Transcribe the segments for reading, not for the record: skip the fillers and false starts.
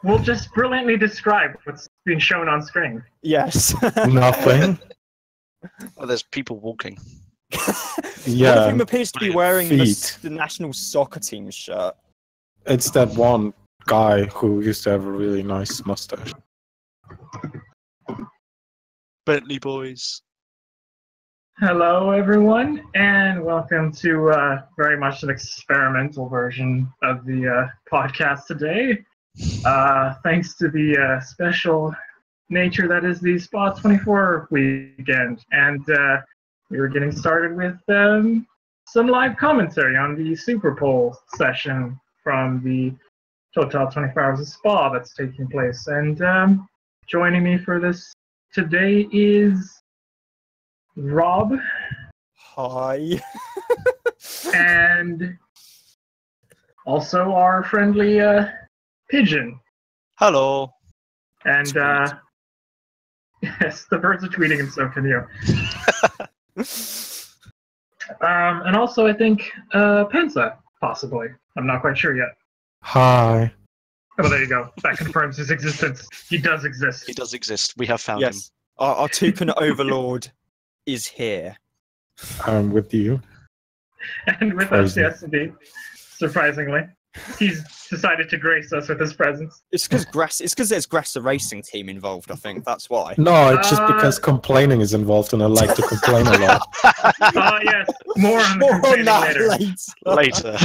We'll just brilliantly describe what's being shown on screen. Yes. Nothing. Well, there's people walking. Yeah. One of them appears to be wearing feet. the national soccer team shirt. It's that one guy who used to have a really nice mustache. Bentley boys. Hello, everyone, and welcome to very much an experimental version of the podcast today. Thanks to the special nature that is the Spa 24 weekend. And we were getting started with some live commentary on the superpole session from the Total 24 Hours of Spa that's taking place. And joining me for this today is Rob. Hi. And also our friendly Pigeon. Hello. And yes, the birds are tweeting and so can you. And also I think Pensa, possibly. I'm not quite sure yet. Hi. Oh, there you go. That confirms his existence. He does exist. He does exist. We have found him. Yes. Our toucan overlord is here. I'm with you. And with us, yes, indeed. Surprisingly. He's decided to grace us with his presence. It's because there's Grass the racing team involved, I think. That's why. No, it's just because complaining is involved and I like to complain a lot. Yes. More on the More on complaining that later. Later.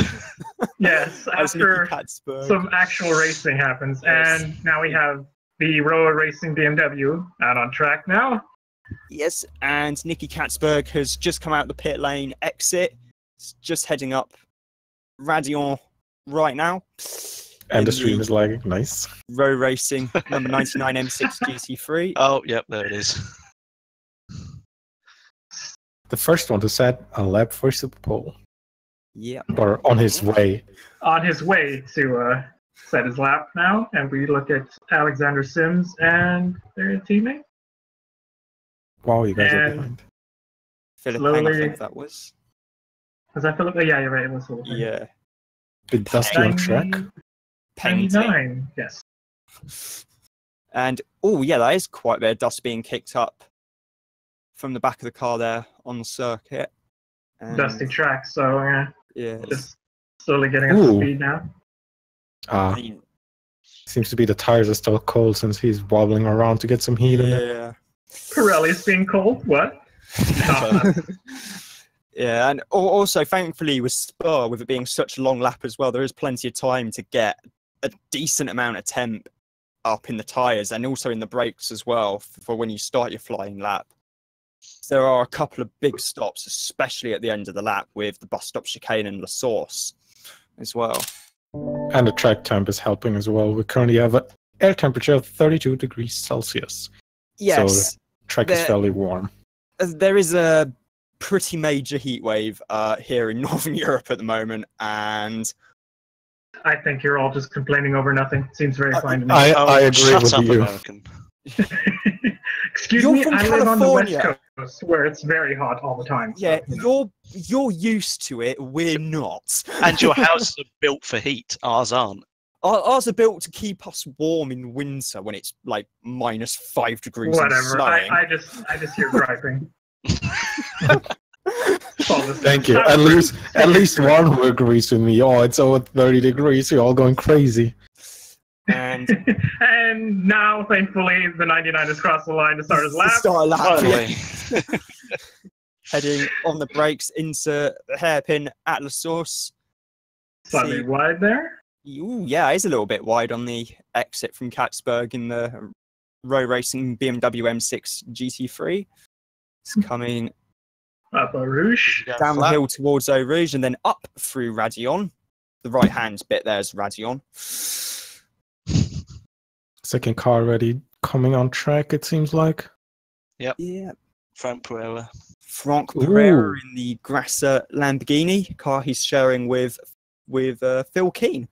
Yes, after some actual racing happens. Yes. And now we have the roller racing BMW out on track now. Yes, and Nicky Katzberg has just come out the pit lane exit. It's just heading up Radion right now. And the stream is lagging. Nice. Row Racing, number 99 M6 GT3. Oh, yep, there it is. The first one to set a lap for superpole. Yeah. Or on his way. On his way to set his lap now. And we look at Alexander Sims and their teammate. Wow, you guys are And behind. Philip slowly- Peng, I think that was. Was that Philip? Oh, yeah, you're right. It was Philip. Yeah. Bit dusty on track. Peng team. 99, yes. And, oh, yeah, that is quite a bit of dust being kicked up from the back of the car there on the circuit. And, Dusty track, so Yeah. just slowly getting up to Ooh. speed now. Ah, seems to be the tires are still cold since he's wobbling around to get some heat in it. Yeah. Pirelli's being cold? What? Yeah, and also, thankfully, with Spa, with it being such a long lap as well, there is plenty of time to get a decent amount of temp up in the tyres and also in the brakes as well for when you start your flying lap. There are a couple of big stops, especially at the end of the lap with the bus stop chicane and La Source as well. And the track temp is helping as well. We currently have an air temperature of 32 degrees Celsius. Yes, So the track is fairly warm. there is a pretty major heat wave here in Northern Europe at the moment, and I think you're all just complaining over nothing. Seems very fine to me. I agree Shut with up, you. American. Excuse You're me, from I live on the West California. Coast where it's very hot all the time. yeah, So, you're used to it. We're not. And your houses are built for heat. Ours aren't. Ours are built to keep us warm in winter when it's like -5 degrees and whatever. snowing. I just hear griping. Thank you. At least one who agrees with me. Oh, it's over 30 degrees. You're all going crazy. And And now, thankfully, the 99 has crossed the line to start his lap. start a lap, Finally. heading on the brakes into the hairpin at La Source. Slightly wide there. Ooh, yeah, it's a little bit wide on the exit from Katzberg in the row racing BMW M6 GT3. It's coming Up a Rouge. down the hill towards Eau Rouge and then up through Radion. The right-hand bit there's Radion. Second car already coming on track, it seems like. Yeah. Frank Pereira. Franck Pereira Ooh. in the Grasser Lamborghini car he's sharing with Phil Keane.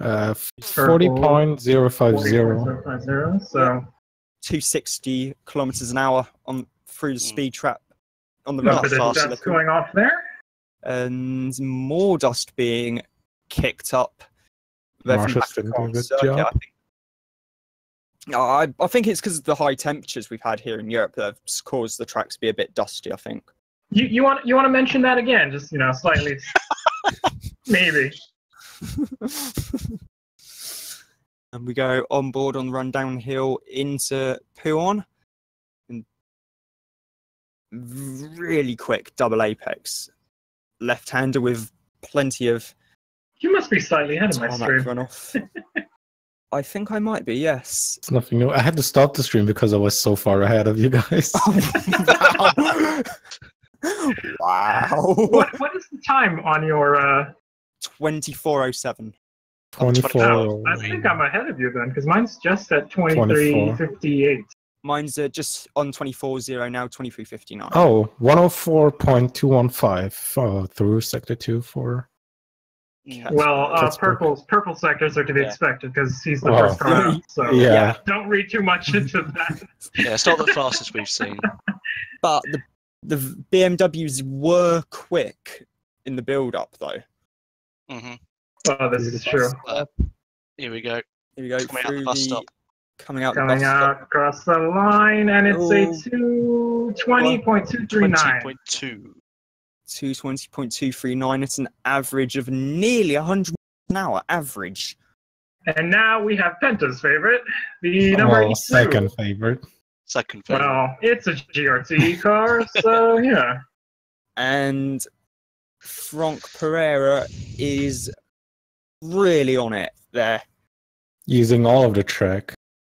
40.050. 40.050, so 260 kilometers an hour on through the speed trap on the no road. bit of dust going off there. And more dust being kicked up They're from Marsha's didn't do a good circuit, job. I think. I think it's because of the high temperatures we've had here in Europe that have caused the tracks to be a bit dusty, I think. You want to mention that again? Just slightly, maybe. And we go on board on the run downhill into Puon. And really quick double apex. Left-hander with plenty of You must be slightly ahead of my tarmac stream. runoff. I think I might be, yes. It's nothing new. I had to stop the stream because I was so far ahead of you guys. Wow. What is the time on your 24:07. 24. Oh, I think I'm ahead of you then, because mine's just at 23:58. Mine's just on 24:0 now, 23:59. Oh, 104.215 through sector 2 for. Well, That's purple sectors are to be Yeah. expected because he's the Wow. first car up, so Yeah. don't read too much into that. Yeah, it's not the fastest we've seen. But the BMWs were quick in the build-up, though. Hmm. Oh, this is true. Here we go. Here we go. Coming out through the bus stop. Coming out Coming the bus out across the line, and it's Oh. a 220.239. 20.2. 220.239. It's an average of nearly 100 an hour average. And now we have Penta's favorite, the number 82. Second favorite. Second favorite. Well, it's a GRT car, so yeah. And Franck Pereira is really on it there. Using all of the track.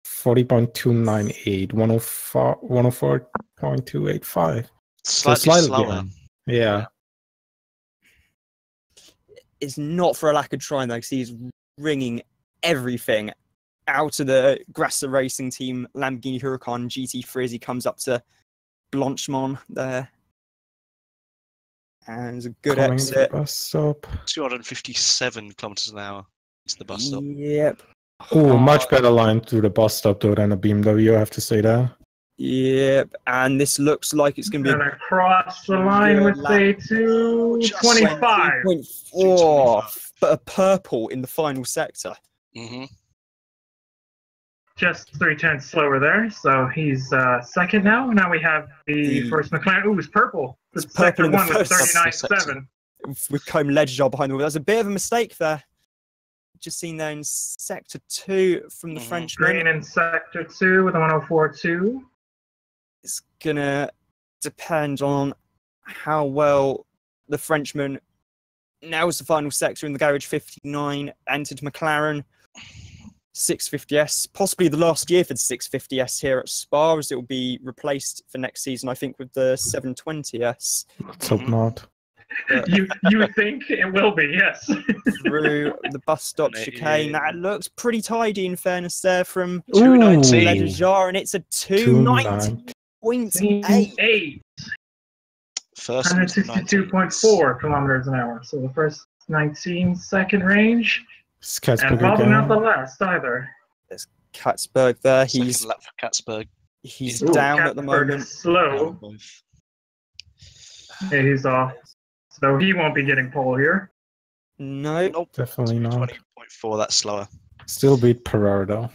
40.298, 104.285. Slightly slower. behind. Yeah. It's not for a lack of trying, though, because he's ringing everything out of the Grasser Racing Team Lamborghini Huracan GT3 as he comes up to Blanchemont there. And it's a good Coming into the exit. bus stop. 257 kilometers an hour. It's the bus stop. Yep. Oh, much better line through the bus stop though than a BMW, I have to say that. Yep. And this looks like it's going to be And across the line with a 225. 20.4, but a purple in the final sector. Hmm. Just 3/10 slower there, so he's second now. Now we have the first McLaren. Ooh, it's purple. It's It's purple sector in the 1 with first 39.7. With Combe Ledger behind the wheel. That's a bit of a mistake there. Just seen there in sector 2 from the Frenchman. Green in sector 2 with a 104.2. It's gonna depend on how well the Frenchman nails the final sector in the garage 59, entered McLaren 650S, possibly the last year for the 650S here at Spa, as it will be replaced for next season, I think, with the 720S. Let's hope not. You would think it will be, yes. Through the bus stop chicane. That looks pretty tidy, in fairness, there from 219. Ledger, and it's a 290.8. 8. First 162.4 kilometers an hour. So the first 19 second range. Skatsberg And probably not the again. last either. There's Katzberg there. Second He's lap for Katzberg. he's Ooh, down at the Katzberg moment. is slow. Yeah, he's off. So he won't be getting pole here. No. Nope. Definitely not. 20.4, that's slower. Still beat Pereira though.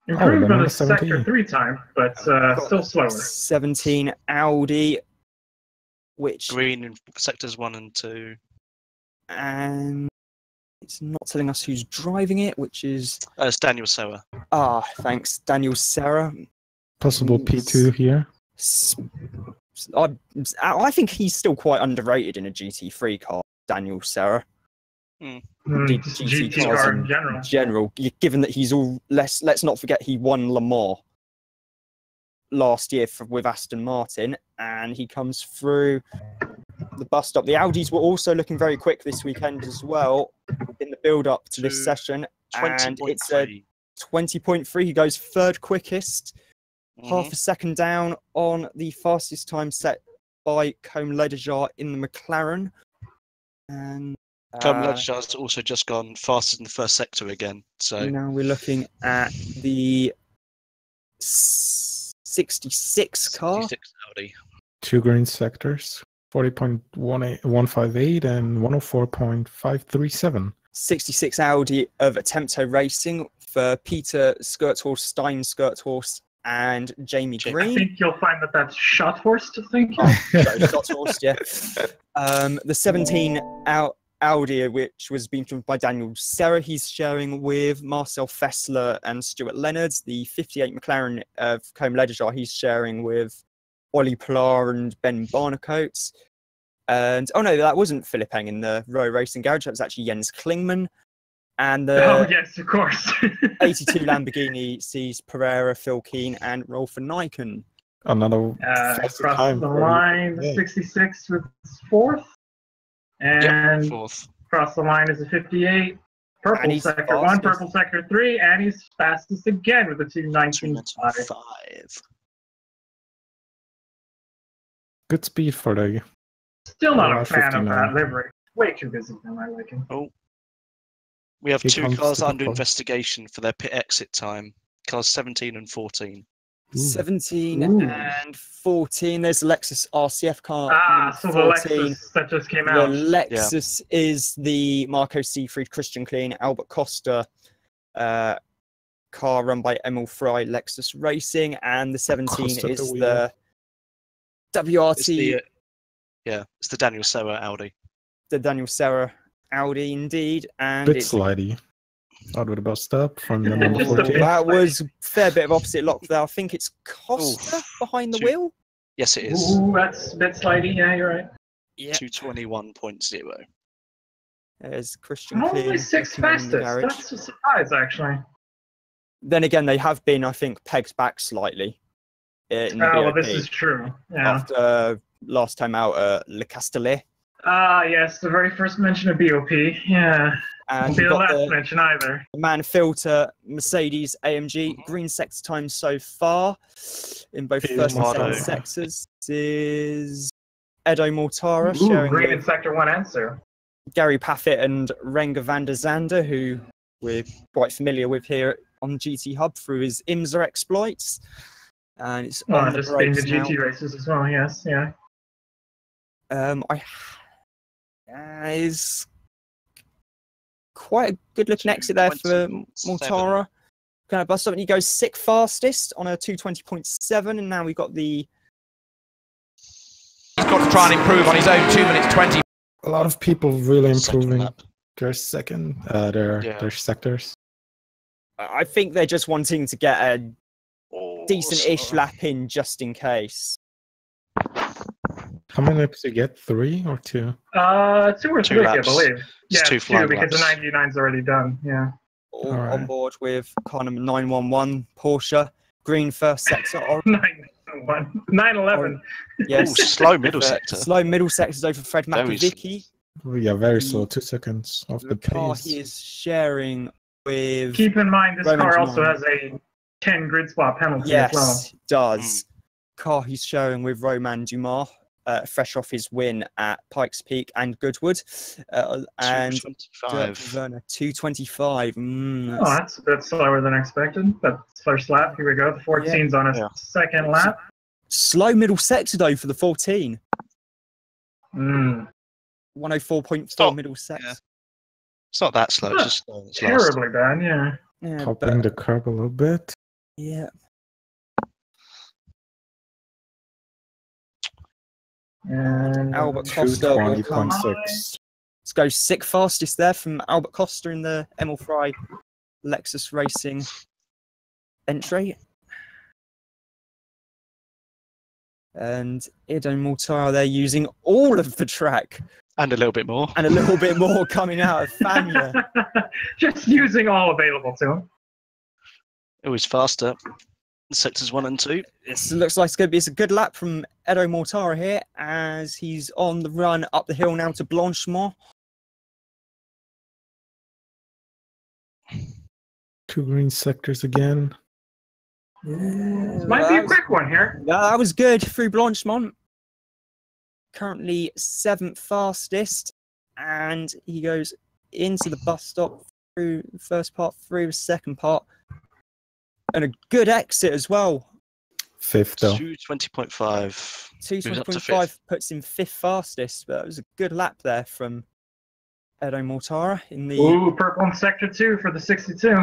Improved on number the sector 17. 3 time, but still slower. 17 Audi, which Green in sectors 1 and 2. and it's not telling us who's driving it, which is It's Daniel Serra. thanks, Daniel Serra. Possible P2 here. I think he's still quite underrated in a GT3 car, Daniel Serra. Just GT car in general. Given that he's all let's not forget he won Le Mans last year with Aston Martin, and he comes through the bus stop. The Audis were also looking very quick this weekend as well in the build up to this session, and it's a 20.3. He goes third quickest, half a second down on the fastest time set by Combe Ledger in the McLaren. And Combe Ledger's also just gone fastest in the first sector again. So now we're looking at the 66 car. 66 Audi. 2 green sectors. 40.158 and 104.537. 66 Audi of Attempto Racing for Peter Skirthorst, Stein Skirthorst, and Jamie I Green. think you'll find that that's Schothorst, I think. Oh, sorry, Skirthorst, yeah. The 17 Audi, which was being driven by Daniel Serra, he's sharing with Marcel Fessler and Stuart Leonard. The 58 McLaren of Combe Ledejar, he's sharing with Ollie Pilar and Ben Barnacote. And oh no, that wasn't Philip Eng in the Row Racing Garage. That was actually Jens Klingman. And Oh the yes, of course. 82 Lamborghini sees Pereira, Phil Keane, and Rolf van Nyken. Another fast Across time. the for line, you. 66 with fourth, and Fourth. across the line is a 58. And Purple he's sector 1, fastest. purple sector 3, and he's fastest again with a 2:19.5. 2:19.5. Good speed for the. Still not a Around fan of 59. that livery. Way too busy for my liking. We have Here two comes cars the under purple. investigation for their pit exit time. Cars 17 and 14. Ooh. 17 Ooh. and 14. There's the Lexus RCF car. So the 14. Lexus that just came The out. Lexus is the Marco Seefried, Christian Klein, Albert Costa car run by Emil Fry, Lexus Racing, and the 17 Costa is the the WRT, It's the Daniel Serra Audi. the Daniel Serra Audi, indeed. And Bit it's, slidey. Out with a bus stop from the Yeah, number just a 14. bit. that was a fair bit of opposite lock there. I think it's Costa behind the Two- wheel. Yes, it is. Ooh, that's a bit slidey. Yeah, you're right. Yeah, 221.0. there's Christian Klein. Only 6th looking in the fastest. garage. That's a surprise, actually. Then again, they have been, I think, pegged back slightly in the Well, BOP this is true. Yeah. after last time out at Le Castellet. Yes, the very first mention of BOP. Yeah. And Won't be we've the got last the mention either. Man Filter Mercedes AMG green sector time so far in both Is first and second Mortaro. sectors. This is Edo Mortara Ooh, sharing green in with sector 1 answer. Gary Paffett and Renger van der Zande, who we're quite familiar with here on GTHub through his IMSA exploits. And it's on the Just being the brakes now. GT races as well, yes, yeah. Is quite a good looking exit there for 2:20.7. Mortara. Kind of bust up, and he goes 6th fastest on a 2:20.7, and now we've got the. He's got to try and improve on his own 2 minutes 20. A lot of people really Second improving lap. their their sectors. I think they're just wanting to get a Oh, decent-ish so- lap in just in case. How many laps do you get? 3 or 2? 2 or 3, I laps. believe. It's Yeah, two flying because the laps. 99's already done, yeah. All All right. on board with car number 911 Porsche. Green first sector. 911. 911. Yes. Ooh, slow middle sector. Slow middle sectors over Fred Very Makovicky. Yeah, very slow. 2 seconds off The the car pace. he is sharing with. Keep in mind, this Roman car also Jamal. has a 10 grid swap penalty Yes, as well. it does. Car he's sharing with Roman Dumas, fresh off his win at Pikes Peak and Goodwood. And 2:25. Werner, 2:25. Oh, that's a bit slower than expected, but first lap, here we go. The 14's on a Yeah. second lap. Slow middle sector though for the 14. Mm. 104.4 Stop. middle sector. Yeah. It's not that slow. It's just slow. It's last. Terribly bad, yeah. Yeah, Topping but, the curb a little bit. yeah. And Albert Costa will come. 220.6. Let's go 6th fastest there from Albert Costa in the Emil Fry Lexus Racing entry. And Edo Mortara, they're using all of the track And a little bit more. and a little bit more coming out of Fania. just using all available to him. Always faster. Sectors 1 and 2. This looks like it's a good lap from Edo Mortara here as he's on the run up the hill now to Blanchemont. 2 green sectors again. This might be a quick one here. That was good through Blanchemont. Currently 7th fastest, and he goes into the bus stop through the first part, through the second part, and a good exit as well. 5th though. 2:20.5. Moves up to 2:25 puts him 5th fastest, but it was a good lap there from Edo Mortara in the Ooh, purple in Sector 2 for the 62.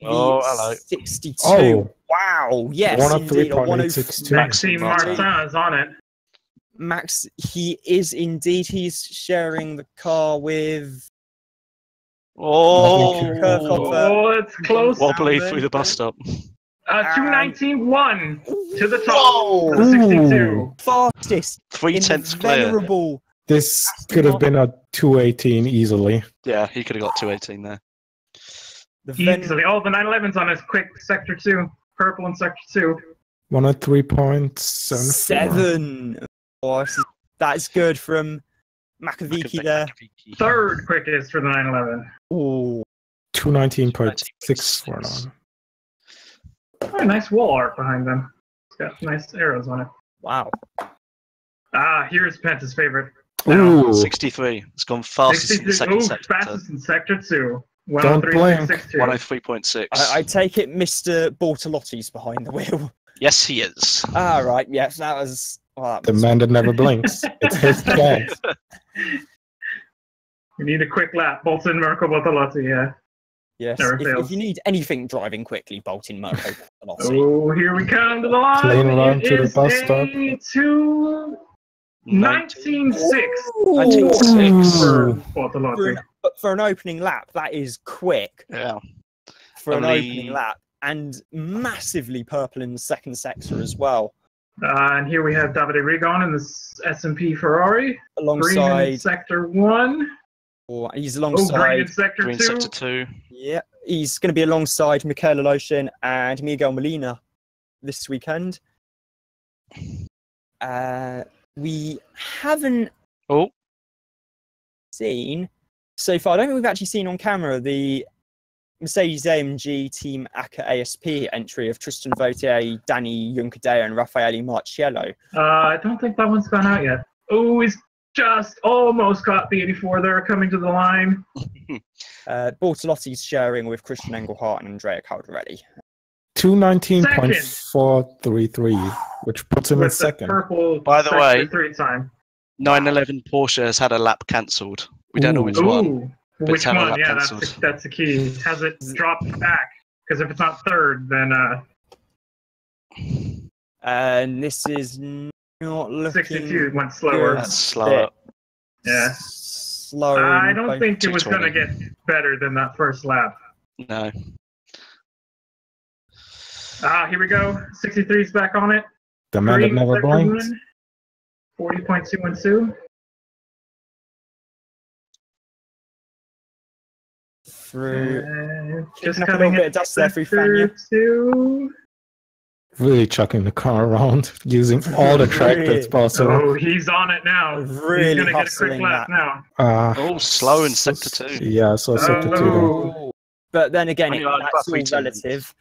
Oh, hello. 62. Oh. Wow, yes, indeed. A 103.862. Maxime Martin is on it. Max, he is indeed. He's sharing the car with Oh, Oh, it's close. wobbly through the bus stop. 219.1 to the top Whoa. for the 62. Fastest. 3/10 clear. Venerable. This could have been a 218 easily. Yeah, he could have got 218 there. Easily. Oh, the 911's on his quick Sector 2. Purple in Sector 2. 103.74. 7. Oh, that's good from Makovici there. Third quickest for the 911. Oh, 219.649. Oh, nice wall art behind them. It's got nice arrows on it. wow. Here's Penta's favorite. Ooh, 63. It's gone fastest in the second sector. Fastest in Sector 2. Don't blink. 103.62. 103.6. I take it Mr. Bortolotti's behind the wheel. Yes, he is. Ah, right. Yes, that was. Well, the man that never blinks. It's his chance. We need a quick lap. Bolton, Mirko Bortolotti, yeah. yes. Never If fails. you need anything driving quickly, Bolton Mirko Bortolotti. Oh, here we come to the line. Clean run to the It bus is stop. 19.6 Ooh. for Bortolotti. For an opening lap, that is quick. Yeah. For an Only- opening lap, and massively purple in the second sector as well, And here we have Davide Rigon in the S&P Ferrari. Green in alongside. Sector 1. Or he's Oh, green alongside. in Sector Green 2. sector 2. Yeah, he's going to be alongside Michaela Loshin and Miguel Molina this weekend. We haven't Oh, seen so far. I don't think we've actually seen on camera the Mercedes AMG Team ACA ASP entry of Tristan Vautier, Danny Juncadeo, and Raffaele Marciello. I don't think that one's gone out yet. Oh, he's just almost got the 84 there coming to the line. Bortolotti's sharing with Christian Engelhardt and Andrea Caldarelli. 219.433, which puts him in With the second. purple By the Sector way- 3 time. 911 Porsche has had a lap cancelled. We don't know which one. Ooh, But which it's had a one? lap Yeah, cancelled. that's the key. Has it dropped back? Because if it's not third, then And this is not looking 62 went slower. good. That's slower. Yeah. Slow. I in don't both- think it was going to get better than that first lap. No. Here we go. 63's back on it. The man that Green never Sector blinked. 1, 40.212. through. Just Picking up a coming little bit in of dust there through Sector Fania. 2. Really chucking the car around, using all the track that's possible. Oh, he's on it now. Really he's going to get a quick hustling lap that. now. Oh, slow in sector 2. Yeah, so sector 2 then. Oh. But then again, Only like that's about all 3 relative,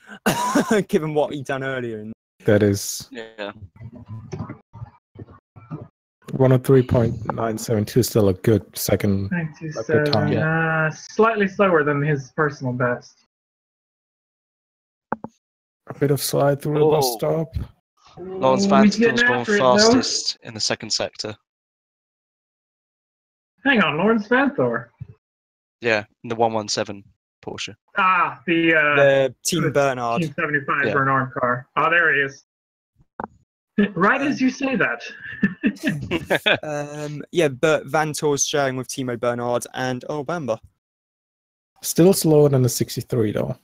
given what he done earlier. That is Yeah. 103.972, still a good second. 97. time. Slightly slower than his personal best. A bit of slide through the bus Oh. stop. Lawrence Oh, he's getting Vanton's gone after it, though. fastest in the second sector. Hang on, Lawrence Vanthor. Yeah, in the 117 Porsche. The Team Bernard. Team 75 Yeah. Bernard car. Oh, there he is. Right as you say that. But Vantor's sharing with Timo Bernard and Bamba. Still slower than the 63 though,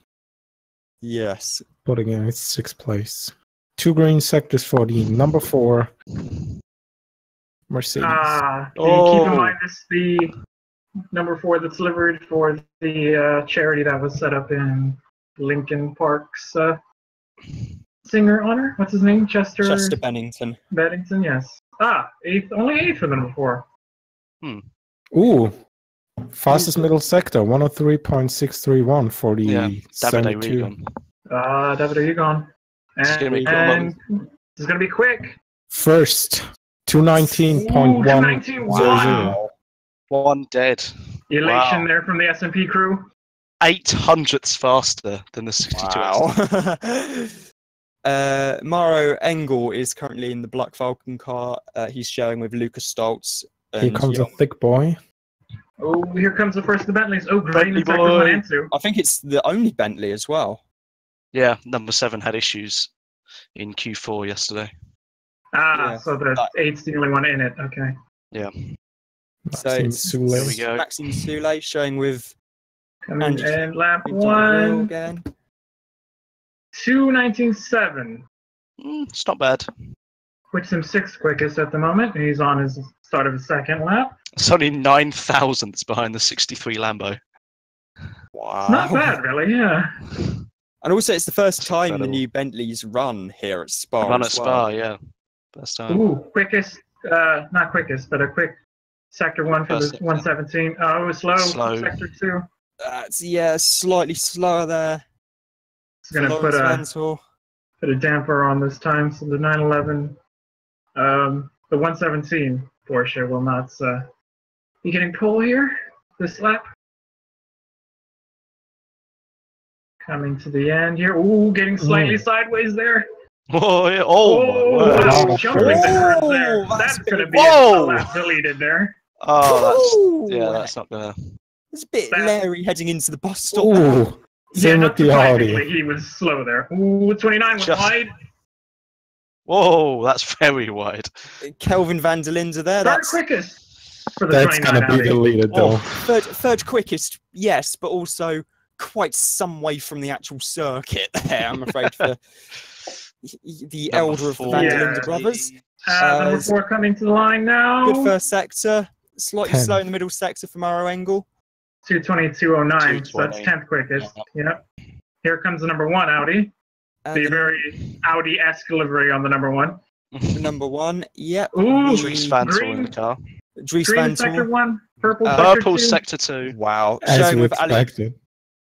Yes. putting in its 6th place. 2 green sectors for the number 4 Mercedes. Keep in mind this is the number 4 that's delivered for the charity that was set up in Lincoln Park's singer honor. What's his name? Chester Bennington. Bennington, yes. Eighth, only 8 for the number 4. Ooh, fastest middle sector, 103.631 for the Davide 72. Regan. David, are you gone? It's gonna be And this is going to be quick. First, 219.100. 219.1. One dead. Elation Wow. there from the S&P crew. 800ths faster than the 62. Wow. Maro Engel is currently in the Black Falcon car. He's sharing with Lucas Stoltz. Here comes a thick boy. Oh, here comes the first of the Bentleys. Oh, green in sector boy. 1 and 2. I think it's the only Bentley as well. Yeah, number 7 had issues in Q4 yesterday. Ah, Yeah. so the 8's the only one in it. Okay. Yeah. So Maxime it's Soule. There we go. Maxime Soule showing with Coming Andrew in lap Big John Grill 1. again. 2:19.7. It's not bad. Puts him 6th quickest at the moment. He's on his start of his second lap. It's only 9 thousandths behind the 63 Lambo. Wow. Not bad, really. Yeah. And also, it's the first time the Incredible. new Bentleys run here at Spa. Run at as well. Spa, yeah. First time. Ooh, quickest. Not quickest, but a quick sector 1 for First the sector. 117. Oh, slow. Sector 2. That's slightly slower there. It's gonna Lawrence put Mansell. a damper on this time. So the 911, the 117 Porsche will not be getting pole here this lap. Coming to the end here. Ooh, getting slightly sideways there. Oh, yeah. Oh, my word. wow, jumping the curve there. Whoa, That's that's gonna big. be Whoa. a lap deleted there. Oh, that's not gonna. It's a bit That- Larry heading into the bus stop. Ooh, Yeah, same not with the Audi. surprisingly, he was slow there. Ooh, 29 was Just- wide. Whoa, that's very wide. Kelvin van der Linde there. Third That's quickest for the That's 29 gonna be Audi. deleted though. third quickest, yes, but also quite some way from the actual circuit there, I'm afraid, for the Number elder of the 4. van der Yeah. Linde brothers. Number 4 coming to the line now. Good first sector, slightly 10. slow in the middle sector from Arrow Engel. 2:22.09, so that's 2:20. 10th quickest. Yep. Here comes the number 1 Audi. And The the very Audi-esque livery on the number 1. number 1, yep. Ooh, Dries Van Tor in green. the car. Dries Green van sector Tor. 1, purple Purple sector 2. sector 2. Wow. As Showing we with Alex. expected.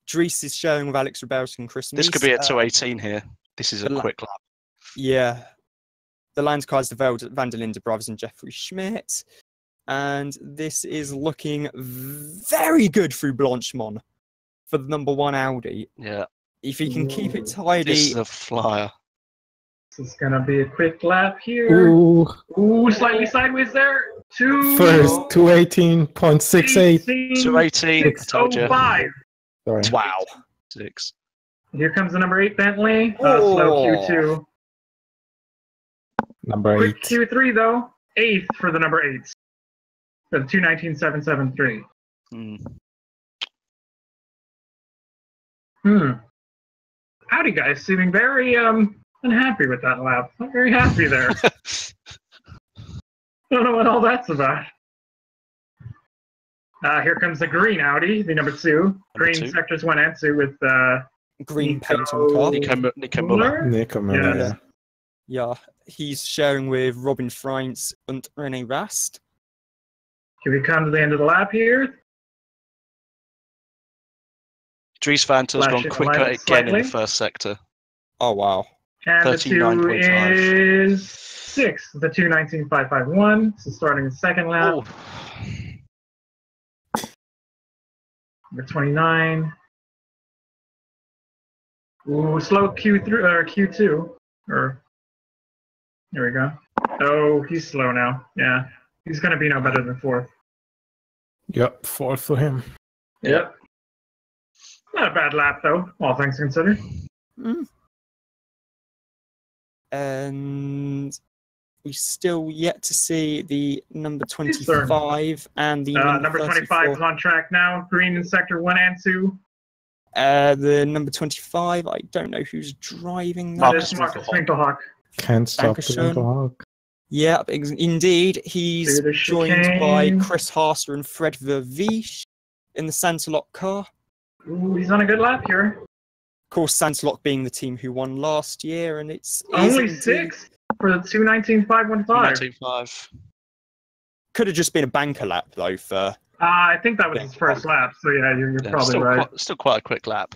Dries is showing with Alex Rebels and Chris This could Meese. be a 218 here. This is a the la- quick lap. Yeah. The Landskai's the van der Linde brothers and Jeffrey Schmidt. And this is looking very good through Blanchemont for the number 1 Audi. Yeah, If he can keep it this tidy, is a flyer. This is going to be a quick lap here. Ooh, Ooh, slightly sideways there. first 218.68. 218, I told you. 6:05. Sorry. wow. 6. Here comes the number 8 Bentley. Oh. Slow Q2. Number Quick 8. Q3 though. 8th for the number 8s. For the 2:19.773. Audi guys seeming very unhappy with that lap. Not very happy there. Don't know what all that's about. Here comes the green Audi, the number 2. Green 2. sectors 1 and 2 with Green Nico- paint on car. Nico Muller. Nico Miller. Yeah. Yeah. He's sharing with Robin Freins and Rene Rast. Can we come to the end of the lap here? Dries Van Tor's gone Flashing quicker light again in slightly. the first sector. Oh, wow. And the 2 39.5. is 6th, the 2:19.551. So starting the second lap. Oh, Number 29. Ooh, slow Q3 or Q2. Or there we go. Oh, he's slow now. Yeah, he's gonna be no better than 4th. Yep, 4th for him. Yep. Not a bad lap though, all things considered. And we still yet to see the number He's third. 25 and the Number 25 is on track now. Green in sector 1 and 2. The number 25, I don't know who's driving that. That is Marcus Winkelhock. Can't stop the Dankeschön. mental hog. Yeah, indeed. He's Through the joined by chicane. Chris Haster and Fred Verviche in the Santalok car. Ooh, he's on a good lap here. Of course, Santalok being the team who won last year, and it's Only indeed- 6th for the 2:19.515. 2:19.5. Could have just been a banker lap though for I think that was his first lap. So yeah, you're Yeah, probably right. still quite a quick lap.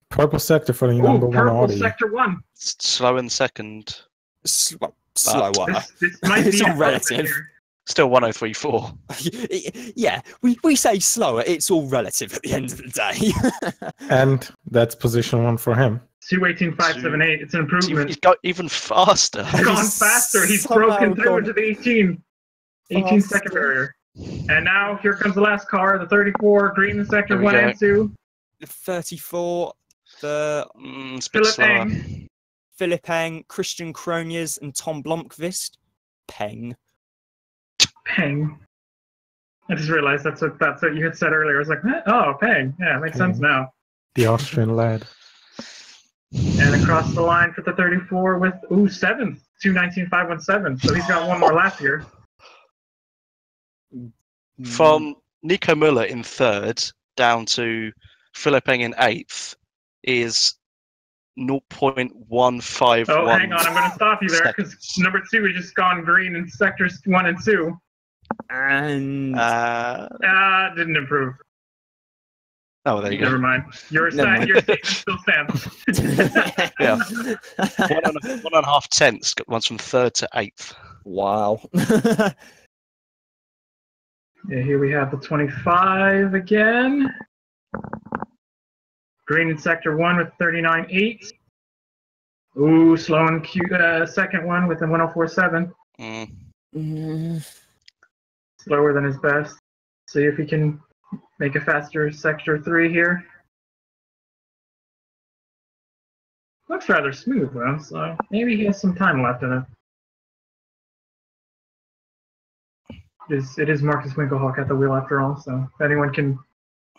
Purple sector for the number Ooh, 1 purple Audi. sector 1. It's slow in second. slower. This might It's be all a relative. here. Still 103.4. Yeah, we say slower. It's all relative at the end of the day. And that's position 1 for him. 2:18.578. It's an improvement. He's got even faster. He's gone faster. He's Somehow broken through gone into the 18 second faster. barrier. And now here comes the last car, the 34, green in sector Here we 1 go. and 2. The 34, the It's a bit Philip slower. Eng. Philip Eng, Christian Kronius, and Tom Blomqvist. Peng. Peng. I just realized that's what you had said earlier. I was like, oh, Peng. Yeah, it makes sense now. The Austrian lad. And across the line for the 34 with, 7th, 2:19.517. So he's got one more lap here. From Nico Müller in 3rd down to Philip Eng in 8th is 0.151. Oh, hang on. I'm going to stop you there because number 2 has just gone green in sectors 1 and 2. And Didn't improve. Oh, there you Never go. mind. Your Never statement still stands. Yeah. 1.5 tenths runs from 3rd to 8th. Wow. Yeah, here we have the 25 again. Green in sector 1 with 39.8. Ooh, slow in second one with a 104.7. Slower than his best. See if he can make a faster sector 3 here. Looks rather smooth though, so maybe he has some time left in it. It is Marcus Winkelhock at the wheel after all, so if anyone can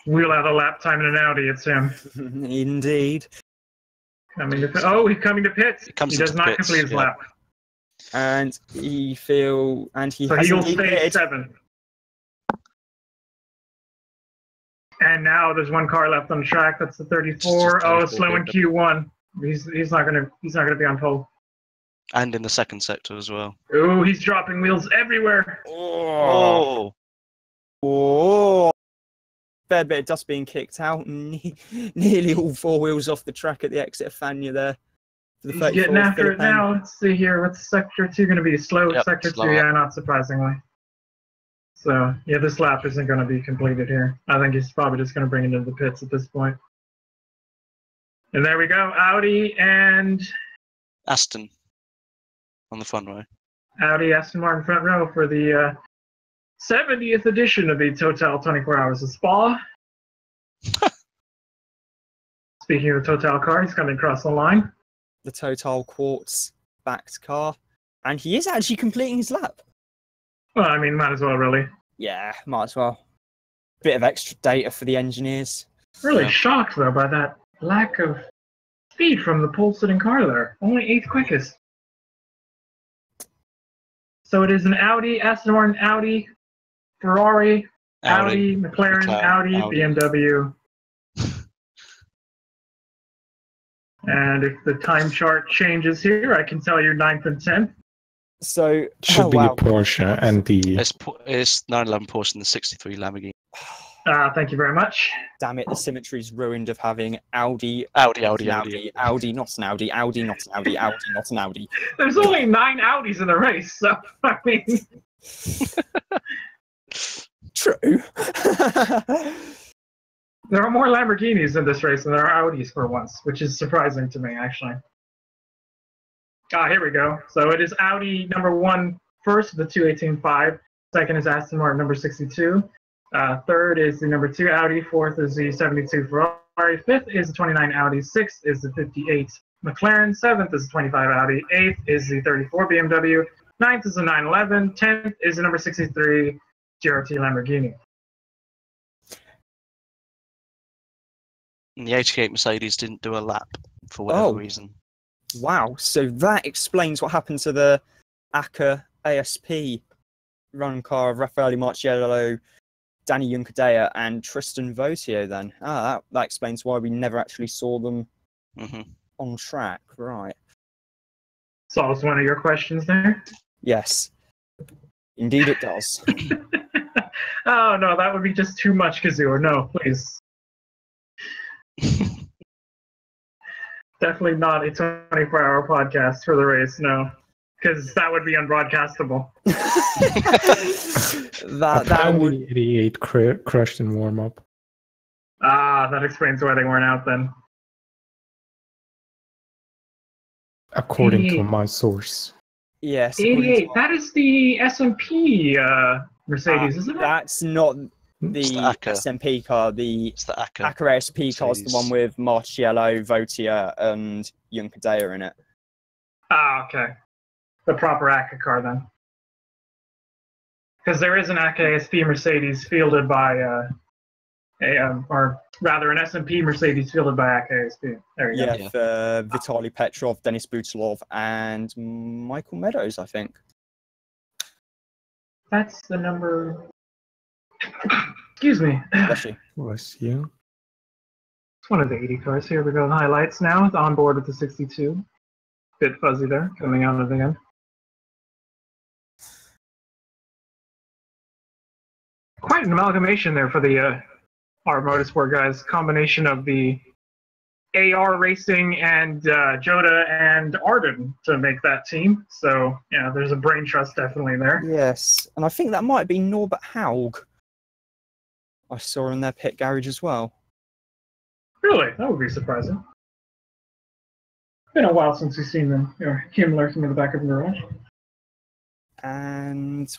wheel out a lap time in an Audi, it's him. Indeed. He's coming to pits. He does not complete his lap. And he has So he'll indeed stay pitted. 7th. And now there's one car left on the track. That's the 34. Slow in Q1. He's not gonna be on pole. And in the 2nd sector as well. Ooh, he's dropping wheels everywhere. Oh. Fair bit of dust being kicked out. Nearly all 4 wheels off the track at the exit of Fania there. For the He's getting after it now. Let's see here. What's sector 2 going to be? Slow sector 2, yeah, not surprisingly. So, yeah, this lap isn't going to be completed here. I think he's probably just going to bring it into the pits at this point. And there we go. Audi and Aston on the front row. Audi Aston Martin front row for the 70th edition of the Total 24 Hours of Spa. Speaking of the Total car, he's coming across the line. The Total Quartz backed car. And he is actually completing his lap. Well, I mean, might as well, really. Yeah, might as well. Bit of extra data for the engineers. Really shocked, though, by that lack of speed from the pole-sitting car there. Only 8th quickest. So it is an Audi, Aston Martin, Audi, Ferrari, Audi, McLaren, Audi, BMW. And if the time chart changes here, I can tell you 9th and 10th. So Should be a Porsche and the... It's 911 Porsche and the 63 Lamborghini. Thank you very much. Damn it, the symmetry's ruined of having Audi, Audi, not an Audi, Audi, not an Audi, Audi, not an Audi, Audi, not an Audi. There's only 9 Audis in the race, so, I mean... True. There are more Lamborghinis in this race than there are Audis for once, which is surprising to me, actually. Here we go. So it is Audi number 1 first, the 218.5. Second is Aston Martin number 62. Third is the number 2 Audi. Fourth is the 72 Ferrari. Fifth is the 29 Audi. Sixth is the 58 McLaren. Seventh is the 25 Audi. Eighth is the 34 BMW. Ninth is the 911. 10th is the number 63 GRT Lamborghini. And the 88 Mercedes didn't do a lap for whatever reason. Wow, so that explains what happened to the ACA ASP run car of Raffaele Marciello, Danny Juncadella, and Tristan Vautier then. That explains why we never actually saw them on track, right. Solves one of your questions there? Yes, indeed it does. Oh, no, that would be just too much, Kazuo. No, please. Definitely not a 24-hour podcast for the race, no. Because that would be unbroadcastable. that would... 88 crushed in warm-up. That explains why they weren't out then. According to my source. Yes. 88, that is the S&P Mercedes, isn't it? That's not It's the the ACA. SMP car. The It's the ACA. ACA SP car is the one with Marciello, Votia, and Juncadea in it. Ah, okay. The proper ACA car then. Because there is an ACA ASP Mercedes fielded by or rather an SMP Mercedes fielded by ACA ASP. There you go. Yeah, for Vitaly Petrov, Denis Butalov, and Michael Meadows, I think. That's the number. Excuse me. Bless you. Was you? It's one of the 80 cars. Here we go. The highlights now. It's on board with the 62. Bit fuzzy there, coming out of the end. Quite an amalgamation there for the our motorsport guys. Combination of the AR Racing and Joda and Arden to make that team. So, yeah, there's a brain trust definitely there. Yes, and I think that might be Norbert Haug. I saw in their pit garage as well. Really? That would be surprising. Been a while since we've seen them. Him lurking in the back of the garage. And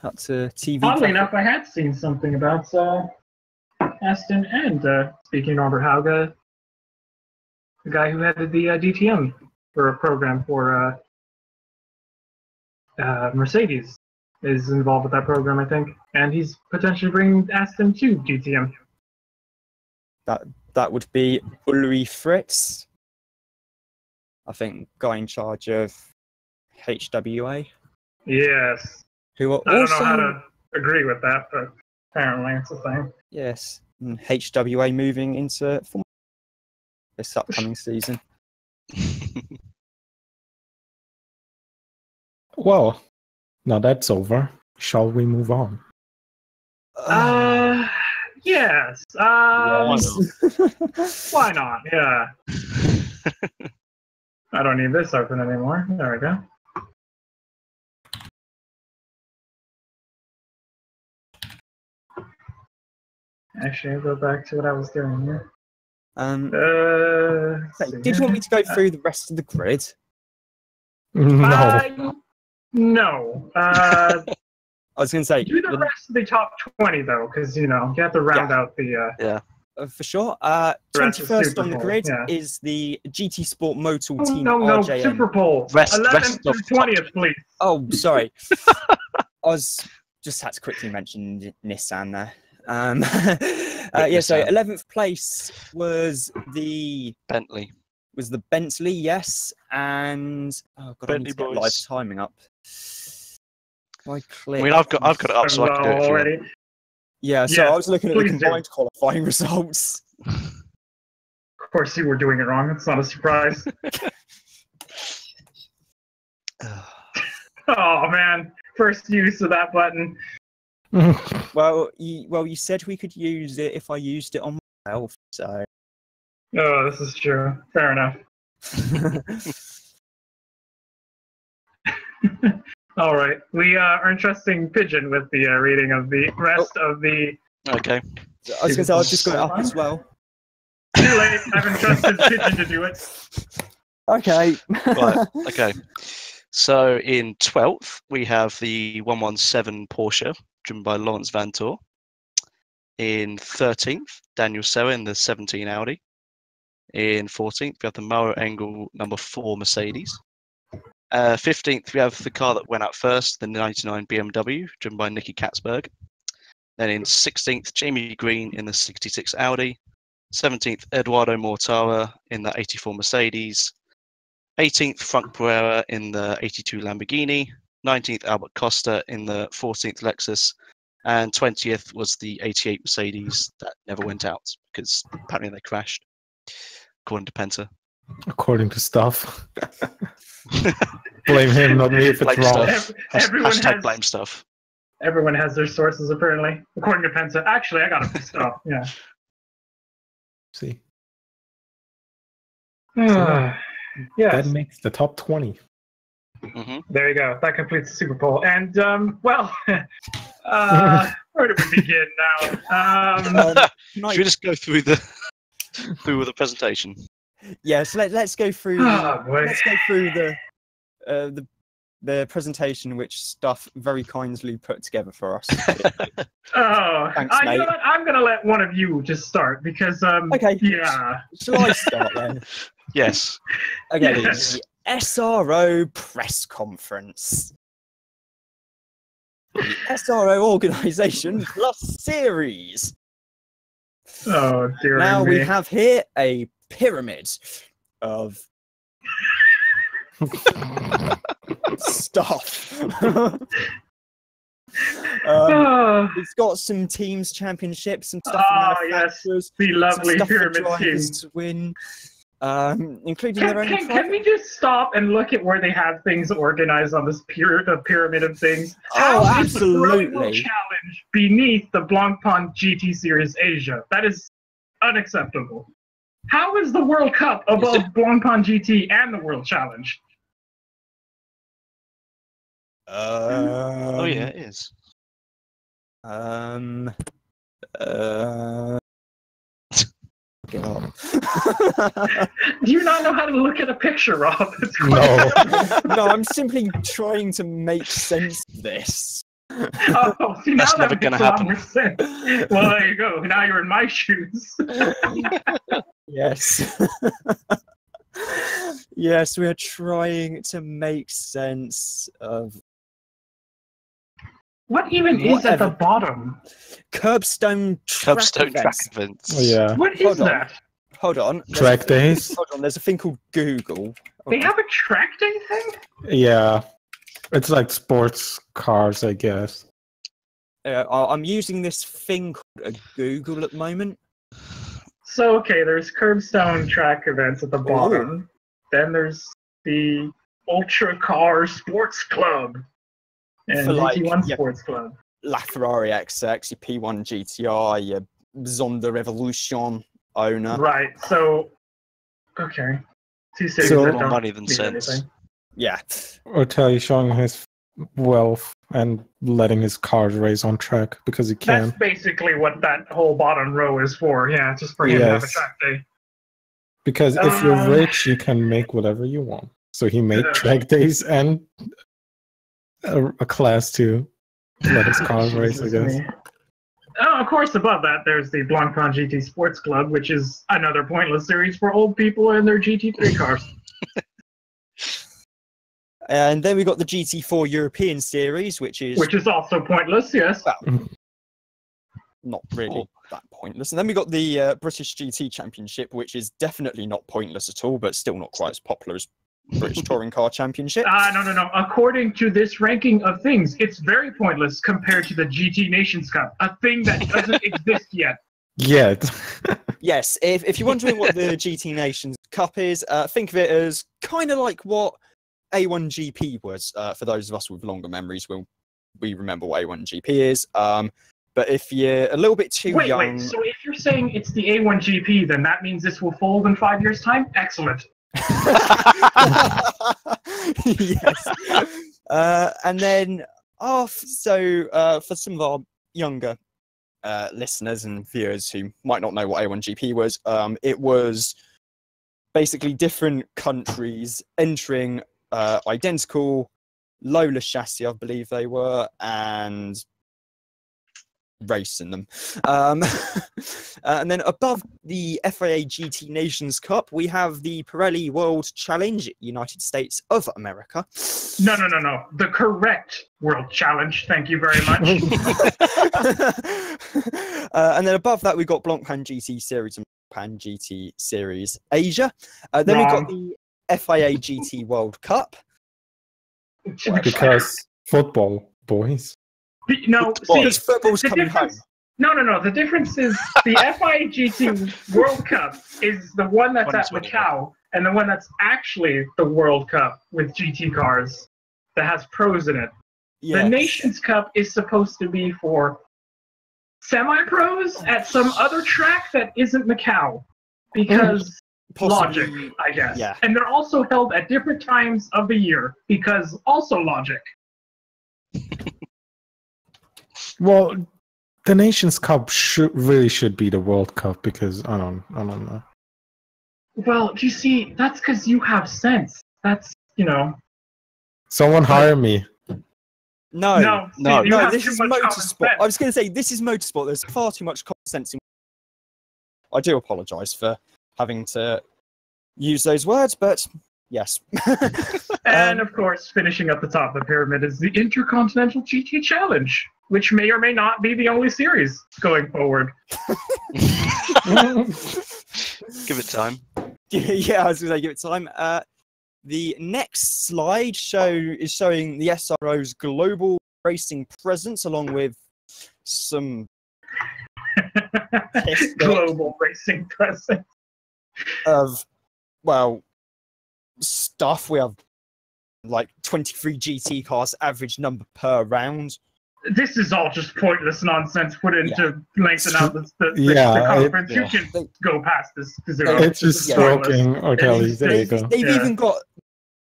up to TV. Oddly enough, I had seen something about Aston and, speaking of Norbert Hauge, the guy who headed the DTM for a program for Mercedes is involved with that program, I think. And he's potentially bringing Aston to DTM. That would be Ulrich Fritz. I think guy in charge of HWA. Yes. Who are I don't also, know how to agree with that, but apparently it's a thing. Yes, and HWA moving into Formula this upcoming season. Well, now that's over. Shall we move on? Yes. Why not? Yeah. I don't need this open anymore. There we go. Actually, I'll go back to what I was doing here. Did you want me to go through the rest of the grid? No. No. I was going to say Do the rest of the top 20, though, because, you have to round out the... for sure. rest of 21st on the Superpole, grid yeah. is the GT Sport Motul Oh, Team no, RJM. Superpole. Rest 11th of through 20th, please. Oh, sorry. I just had to quickly mention Nissan there. So 11th place was the Bentley. Bentley, yes, and oh god, I need to get live timing up. I mean, I've got it up so I can do it already. if you want. Yeah, so Yes, I was looking at the please do. combined qualifying results. Of course, you were doing it wrong. It's not a surprise. Oh man, first use of that button. Well, you said we could use it if I used it on myself, so. Oh, this is true. Fair enough. All right, we are entrusting Pigeon with the reading of the rest of the. Okay. I was going to say, I've just got it up as well. Too late. I've entrusted Pigeon to do it. Okay. Right. Okay. So in 12th, we have the 117 Porsche, driven by Lawrence Vantor. In 13th, Daniel Serra in the 17 Audi. In 14th, we have the Mauro Engel number 4 Mercedes. 15th, we have the car that went out first, the 99 BMW, driven by Nicky Katzberg. Then in 16th, Jamie Green in the 66 Audi. 17th, Eduardo Mortara in the 84 Mercedes. 18th, Frank Pereira in the 82 Lamborghini. 19th, Albert Costa in the 14th Lexus. And 20th was the 88 Mercedes that never went out because apparently they crashed, according to Penta. According to stuff. Blame him, not me if it's Blame wrong. stuff. Everyone Hashtag has- blame stuff. Everyone has their sources, apparently, according to Penta. Actually, I got it mixed up. Yeah. See, Yes. that makes the top 20. Hmm. There you go. That completes the Super Bowl. And, well, where do we begin now? Should we just go through the presentation? Yes, let's go through. Oh, boy. Let's go through the the presentation which Stuff very kindly put together for us. Oh, Thanks, you mate. know what? I'm gonna let one of you just start because Okay. yeah. Shall I start then? Yes. Okay, Yes. the SRO Press Conference. The SRO Organisation Plus Series. Oh dear Now me. we have here a pyramid of stuff. Oh, It's got some teams championships, some stuff for yes, manufacturers, the some lovely stuff for pyramid drivers scheme. to win, including their own Can we just stop and look at where they have things organized on this pyramid of things? Oh, How is the Throwing World absolutely. Challenge beneath the Blancpain GT Series Asia? That is unacceptable. How is the World Cup above Blancpain GT and the World Challenge? Oh yeah, it is. Get up. Do you not know how to look at a picture, Rob? It's No. No, I'm simply trying to make sense of this. Oh, see, now That's that never makes gonna a lot happen. more sense. Well, there you go. Now you're in my shoes. Yes. Yes, we are trying to make sense of What even is at the Whatever. bottom? curbstone track Curbstone track events. events. Oh, yeah. What is Hold on. that? Hold on. Track days? Hold on. There's a thing called Google. They have a track day thing? Yeah. It's like sports cars, I guess. I'm using this thing called a Google at the moment. So, okay, there's curbstone track events at the bottom. Then there's the Ultra Car Sports Club and For, like, GT1 yeah. Sports Club. LaFerrari XX, your P1 GTI, your Zonda Revolution owner. Right, so, okay. Two cities So- that More don't money than mean sense. anything. Yeah. Otai showing his wealth and letting his cars race on track because he can. That's basically what that whole bottom row is for, yeah, just for him to have a Yes. track day. Because if you're rich, you can make whatever you want. So he made track days and a class to let his cars race, I Jesus guess. me. Oh, of course, above that, there's the Blancpain GT Sports Club, which is another pointless series for old people and their GT3 cars. And then we got the GT4 European Series, which is Also pointless, yes. well, not really that pointless. And then we got the British GT Championship, which is definitely not pointless at all, but still not quite as popular as British Touring Car Championship. No. According to this ranking of things, it's very pointless compared to the GT Nations Cup, a thing that doesn't exist yet. Yet. Yes, if you're wondering what the GT Nations Cup is, think of it as kind of like what A1GP was. For those of us with longer memories, we remember what A1GP is. But if you're a little bit too young... Wait, so if you're saying it's the A1GP, then that means this will fold in 5 years' time? Excellent. Yes. And then, for some of our younger listeners and viewers who might not know what A1GP was, it was basically different countries entering identical Lola chassis, I believe they were, and racing them. And then above the FIA GT Nations Cup, we have the Pirelli World Challenge, United States of America. No. The correct World Challenge. Thank you very much. And then above that, we've got Blancpain GT Series and Blancpain GT Series Asia. Then we've got the FIA GT World Cup. Because football, boys. No, Because see, football's the coming home. difference- No. The difference is the FIA GT World Cup is the one that's at 2021. Macau, and the one that's actually the World Cup with GT cars that has pros in it. The Yes. Nations Cup is supposed to be for semi-pros at some other track that isn't Macau, because Possibly- logic, I guess. yeah. And they're also held at different times of the year, because also logic. Well, the Nations Cup really should be the World Cup because I don't know. Well, you see, that's because you have sense. That's, Someone hire me. No. Steve, you No, have this too is much common motorsport. sense. I was going to say, this is motorsport. There's far too much common sense in. I do apologise for having to use those words, but yes. And of course, finishing up the top of the pyramid is the Intercontinental GT Challenge, which may or may not be the only series going forward. Give it time. Yeah, I was going to say, give it time. The next slide is showing the SRO's global racing presence, along with some Global racing presence. of, well, stuff. We have like 23 GT cars, average number per round. This is all just pointless nonsense put in to lengthen out the conference. You can go past this to zero. It's just stroking Ortelli's ego. They've even got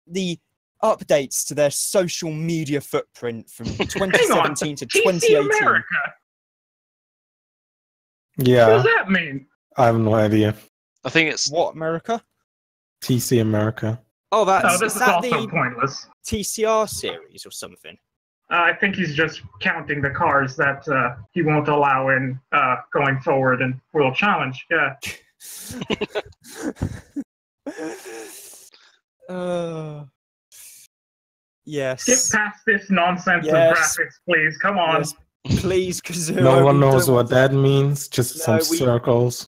the updates to their social media footprint from 2017 to 2018. America. Yeah. What does that mean? I have no idea. I think it's What, America? TC America. Oh, This is also the pointless. TCR series or something. I think he's just counting the cars that he won't allow in going forward in World Challenge. Yeah. Yes. Skip past this nonsense of Yes. graphics, please. Come on. Yes, please, because No one knows what that means. Just some No, circles.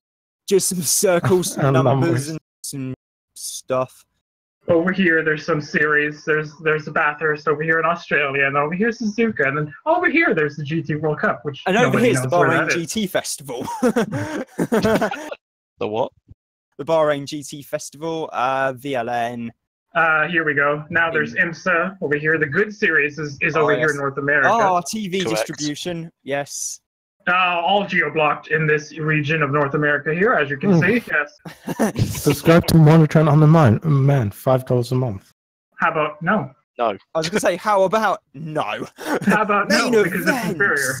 Just some circles, And numbers, and some stuff. Over here, there's some series. There's a Bathurst over here in Australia, and over here's Suzuka, and then over here there's the GT World Cup, which And over nobody here's the knows where Bahrain that is. GT Festival. the what? The Bahrain GT Festival, VLN. Here we go. Now there's IMSA over here. The good series is over here yes. in North America. TV Correct. distribution, yes. All geo-blocked in this region of North America here, as you can see. Yes. Subscribe to Monotron on the Man. Man, $5 a month. How about no? I was going to say, how about no? How about no? Main Because it's event. inferior.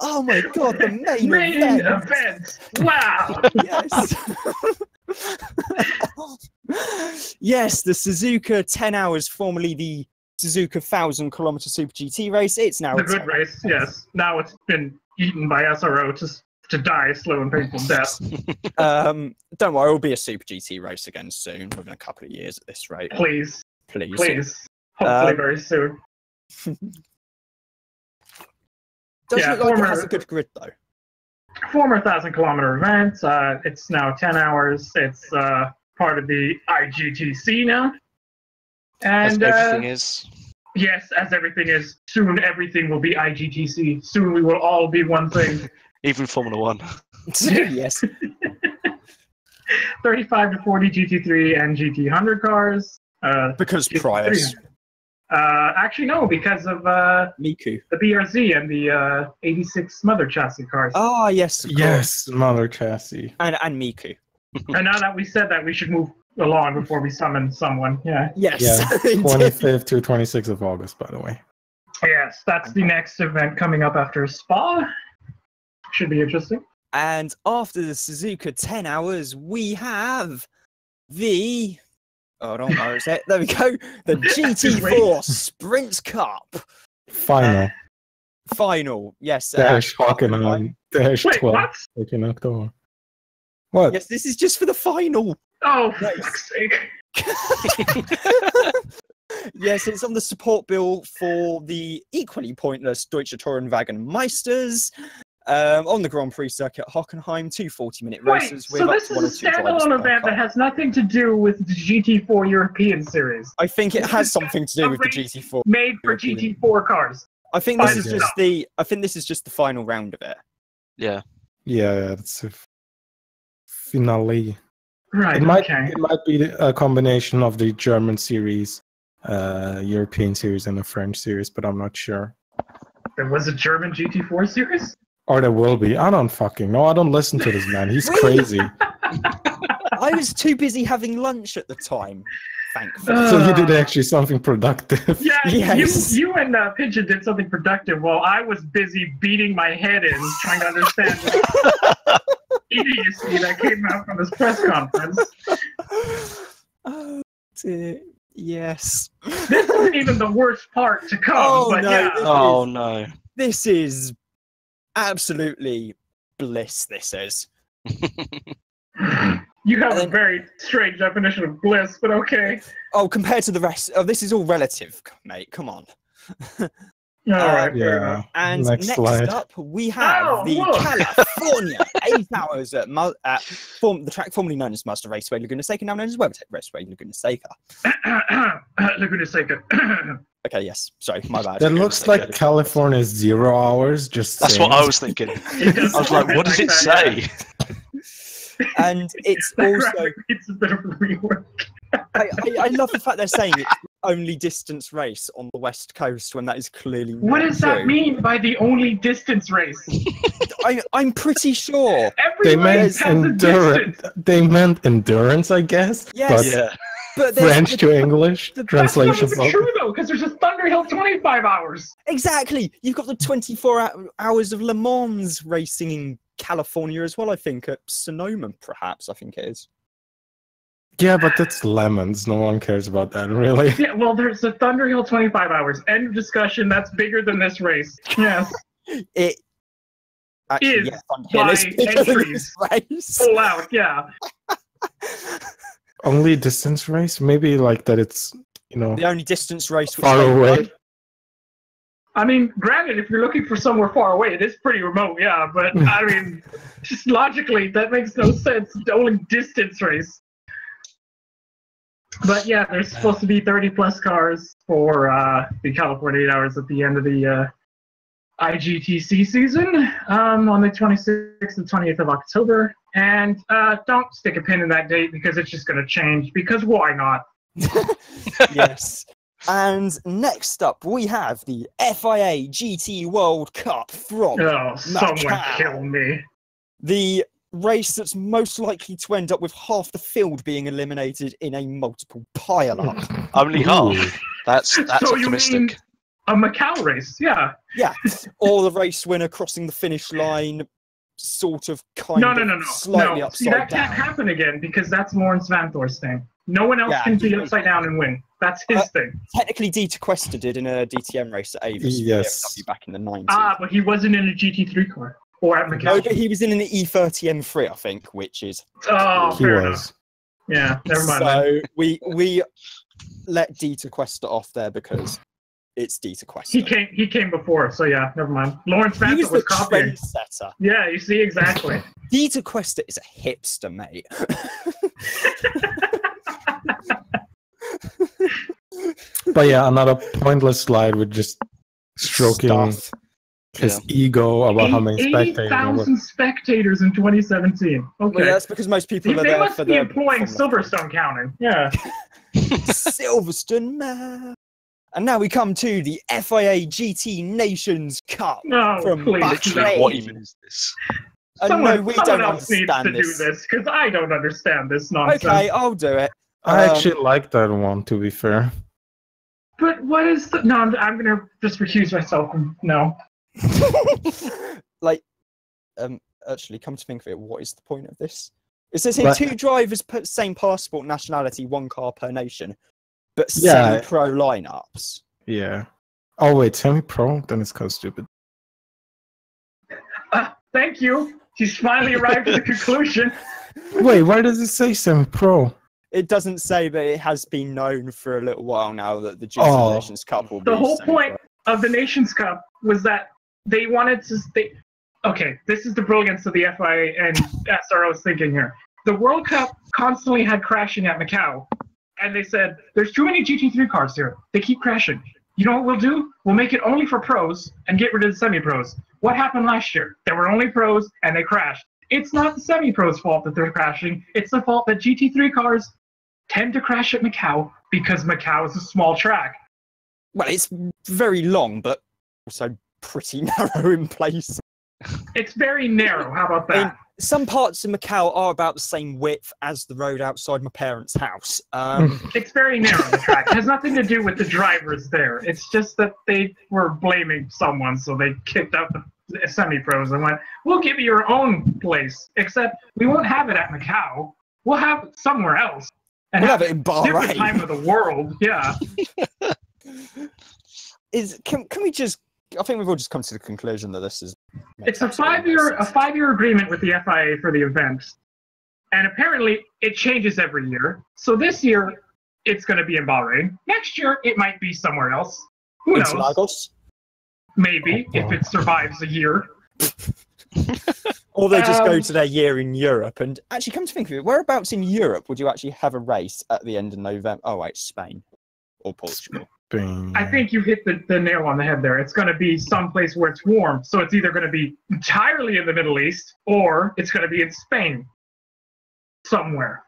Oh my god, the main event! Wow! Yes! Yes, the Suzuka 10 hours, formerly the Suzuka 1,000-kilometer Super GT race. It's now The good race, yes. Now it's been eaten by SRO to die a slow and painful death. Don't worry, it'll be a Super GT race again soon, within a couple of years at this rate. Please. Please. Hopefully very soon. Doesn't look like it has a good grid though. Former 1,000-kilometer event. It's now 10 hours. It's part of the IGTC now. As And everything is. yes, as everything is. Soon everything will be IGTC. Soon we will all be one thing. Even Formula One. Yes. 35 to 40 GT3 and GT100 cars. Because GT3. Prius. Actually, no, because of Miku. the BRZ and the 86 mother chassis cars. Ah, yes. Of course. Yes, mother chassis. And Miku. And now that we said that, we should move along before we summon someone. Yeah. Yes. Yeah, 25th to 26th of August, by the way. Yes, that's the next event coming up after Spa. Should be interesting. And after the Suzuka 10 hours, we have the... Oh, don't worry, is it? There we go. The GT4 Sprint Cup. Final, yes. Dash Hockenheim. Dash Wait, 12. what? In October. What? Yes, this is just for the final. Oh, for Nice. fuck's sake. Yes, it's on the support bill for the equally pointless Deutsche Tourenwagen Meisters on the Grand Prix circuit at Hockenheim, 2 40-minute races. Wait, so this is a standalone event that has nothing to do with the GT4 European Series. I think it has something to do with the GT4. Made for European. GT4 cars. I think this is Fine. just the. I think this is just the final round of it. Yeah. Yeah, it's a finale. Right, It might okay. be a combination of the German series, European series, and the French series, but I'm not sure. There was a German GT4 series? Or there will be. I don't fucking know. I don't listen to this man. He's crazy. I was too busy having lunch at the time. Thankfully. So you did actually something productive. Yeah, Yes. you and Pigeon did something productive while I was busy beating my head in trying to understand the idiocy that came out from this press conference. Yes. This isn't even the worst part to come, Oh, but no, yeah. Oh no. This is absolutely bliss, this is. You have And a then- very strange definition of bliss, but okay. Oh, compared to the rest, this is all relative, mate. Come on. Alright, fair Yeah. enough. And Next next slide. up, we have Oh, the look. California 8 hours at the track formerly known as Master Raceway Laguna Seca, now known as WebTech Raceway Laguna Seca. Laguna Seca. Okay, yes. Sorry, my bad. That looks like California's 0 hours. Just That's saying. what I was thinking. It does I was look like, a what bit does it that, say? And it's The also, graphic needs a bit of rework. I love the fact they're saying it's the only distance race on the West Coast when that is clearly What not does that true. mean by the only distance race? I'm pretty sure. Every They race meant has a endurance. distance. They meant endurance, I guess. Yes. Yeah. But there's French to English That's not translation. even true though, because there's a Thunderhill 25 hours. Exactly. You've got the 24 hours of Le Mans racing in California as well, I think, at Sonoma, perhaps, I think it is. Yeah, but that's lemons. No one cares about that, really. Yeah, well, there's a Thunderhill 25 hours. End of discussion. That's bigger than this race. Yes. It actually, Is yeah, Thunderhill is by bigger than entries. this race. Full out, yeah. Only distance race? Maybe like that it's, The only distance race which far they away. run. I mean, granted, if you're looking for somewhere far away, it is pretty remote, yeah, but I mean, just logically, that makes no sense. The only distance race. But yeah, there's supposed to be 30 plus cars for the California 8 hours at the end of the IGTC season on the 26th and 20th of October. And don't stick a pin in that date because it's just going to change, because why not? Yes. And next up, we have the FIA GT World Cup from Oh, someone Macau. kill me. The race that's most likely to end up with half the field being eliminated in a multiple pile-up. Only Ooh. half. That's So you optimistic. mean a Macau race, yeah. Yeah, or the race winner crossing the finish line, sort of, kind No, of, slightly no. upside See, that down. can't happen again because that's Lawrence Vanthor's thing. No one else Yeah, can be he- upside down and win. That's his thing. Technically, Dieter Questa did in a DTM race at Avis for Yes. BMW back in the 90s. Ah, but he wasn't in a GT3 car or at No, Macau. but he was in an E30 M3, I think, which is... Oh, He fair was. enough. Yeah, never mind. then. So we let Dieter Questa off there because it's Dieter Questa. He came before, so yeah, never mind. Lawrence He was Vanthor the was copying. trendsetter. Yeah, you see, exactly. Dieter Questa is a hipster, mate. But yeah, another pointless slide with just stroking Stuff. his ego about how many spectators. 80,000 spectators in 2017. Okay. Well, that's because most people are they there must for be the employing Formula Silverstone counting. Yeah. Silverstone man. And now we come to the FIA GT Nations Cup No, from please. Bahrain. What even is this? No, we someone don't else needs to understand do this. this because I don't understand this nonsense. Okay, I'll do it. I actually like that one, to be fair. But what is the? No, I'm gonna just recuse myself. No. Actually, come to think of it, what is the point of this? It says here But- 2 drivers per same passport, nationality, 1 car per nation, but Yeah. semi-pro lineups. Yeah. Oh, wait, semi-pro? Then it's kind of stupid. Thank you. He's finally arrived at the conclusion. Wait, why does it say semi-pro? It doesn't say, but it has been known for a little while now that the GT Oh. Nations Cup will be The whole semi-pro. point of the Nations Cup was that they wanted to. Okay, this is the brilliance of the FIA and SRO's thinking here. The World Cup constantly had crashing at Macau, and they said, there's too many GT3 cars here. They keep crashing. You know what we'll do? We'll make it only for pros and get rid of the semi-pros. What happened last year? There were only pros, and they crashed. It's not the semi-pros' fault that they're crashing. It's the fault that GT3 cars tend to crash at Macau because Macau is a small track. Well, it's very long, but also pretty narrow in place. It's very narrow. How about I mean, that? some parts of Macau are about the same width as the road outside my parents' house. It's very narrow, the track. It has nothing to do with the drivers there. It's just that they were blaming someone, so they kicked out the semi-pros and went, we'll give you your own place, except we won't have it at Macau. We'll have it somewhere else. And We'll have it in different time Bahrain. of the world. Yeah. Can we just? I think we've all just come to the conclusion that this is. It's a 5-year agreement with the FIA for the event, and apparently it changes every year. So this year it's going to be in Bahrain. Next year it might be somewhere else. Who knows? Lagos. Maybe if it survives a year. Or they just go to their year in Europe. And actually, come to think of it, whereabouts in Europe would you actually have a race at the end of November? Oh, wait, Spain or Portugal. I think you hit the nail on the head there. It's going to be someplace where it's warm. So it's either going to be entirely in the Middle East or it's going to be in Spain somewhere.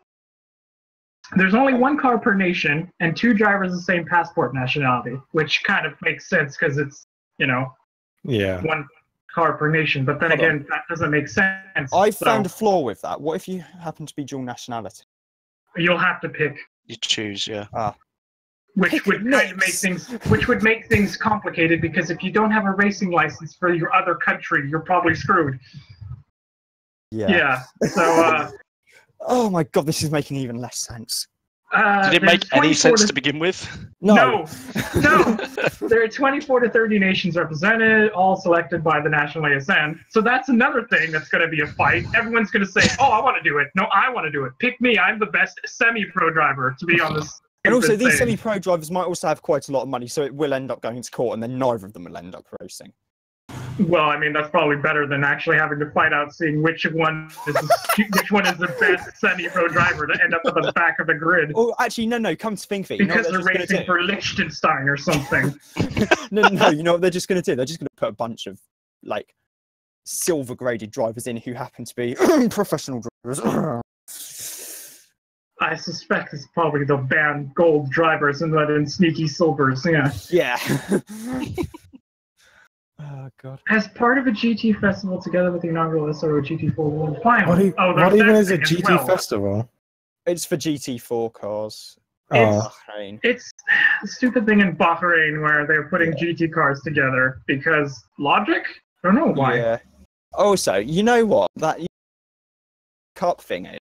There's only one car per nation and 2 drivers of the same passport nationality, which kind of makes sense because it's, one car per nation. But then again, that doesn't make sense. I found a flaw with that. What if you happen to be dual nationality? You'll have to pick. You choose, yeah. Which would kind of make things complicated, because if you don't have a racing license for your other country, you're probably screwed. Yeah. So. Oh my god, this is making even less sense. Did it make any sense to begin with? No. There are 24 to 30 nations represented, all selected by the national ASN. So that's another thing that's going to be a fight. Everyone's going to say, "Oh, I want to do it." No, I want to do it. Pick me. I'm the best semi-pro driver to be on this. And also, these semi-pro drivers might also have quite a lot of money, so it will end up going to court, and then neither of them will end up racing. Well, I mean, that's probably better than actually having to fight out seeing which one is the best semi-pro driver to end up at the back of the grid. Oh, actually, no. Come to think of it, because they're racing for Liechtenstein or something. No. You know what they're just going to do? They're just going to put a bunch of silver-graded drivers in who happen to be professional drivers. I suspect it's probably the ban gold drivers and let in sneaky silvers. Yeah. Oh god. As part of a GT festival, together with the inaugural SRO GT4 World Final. What even is a GT festival? It's for GT4 cars. It's a stupid thing in Bahrain where they're putting GT cars together because logic? I don't know why. Yeah. Also, you know what? That cup thing is.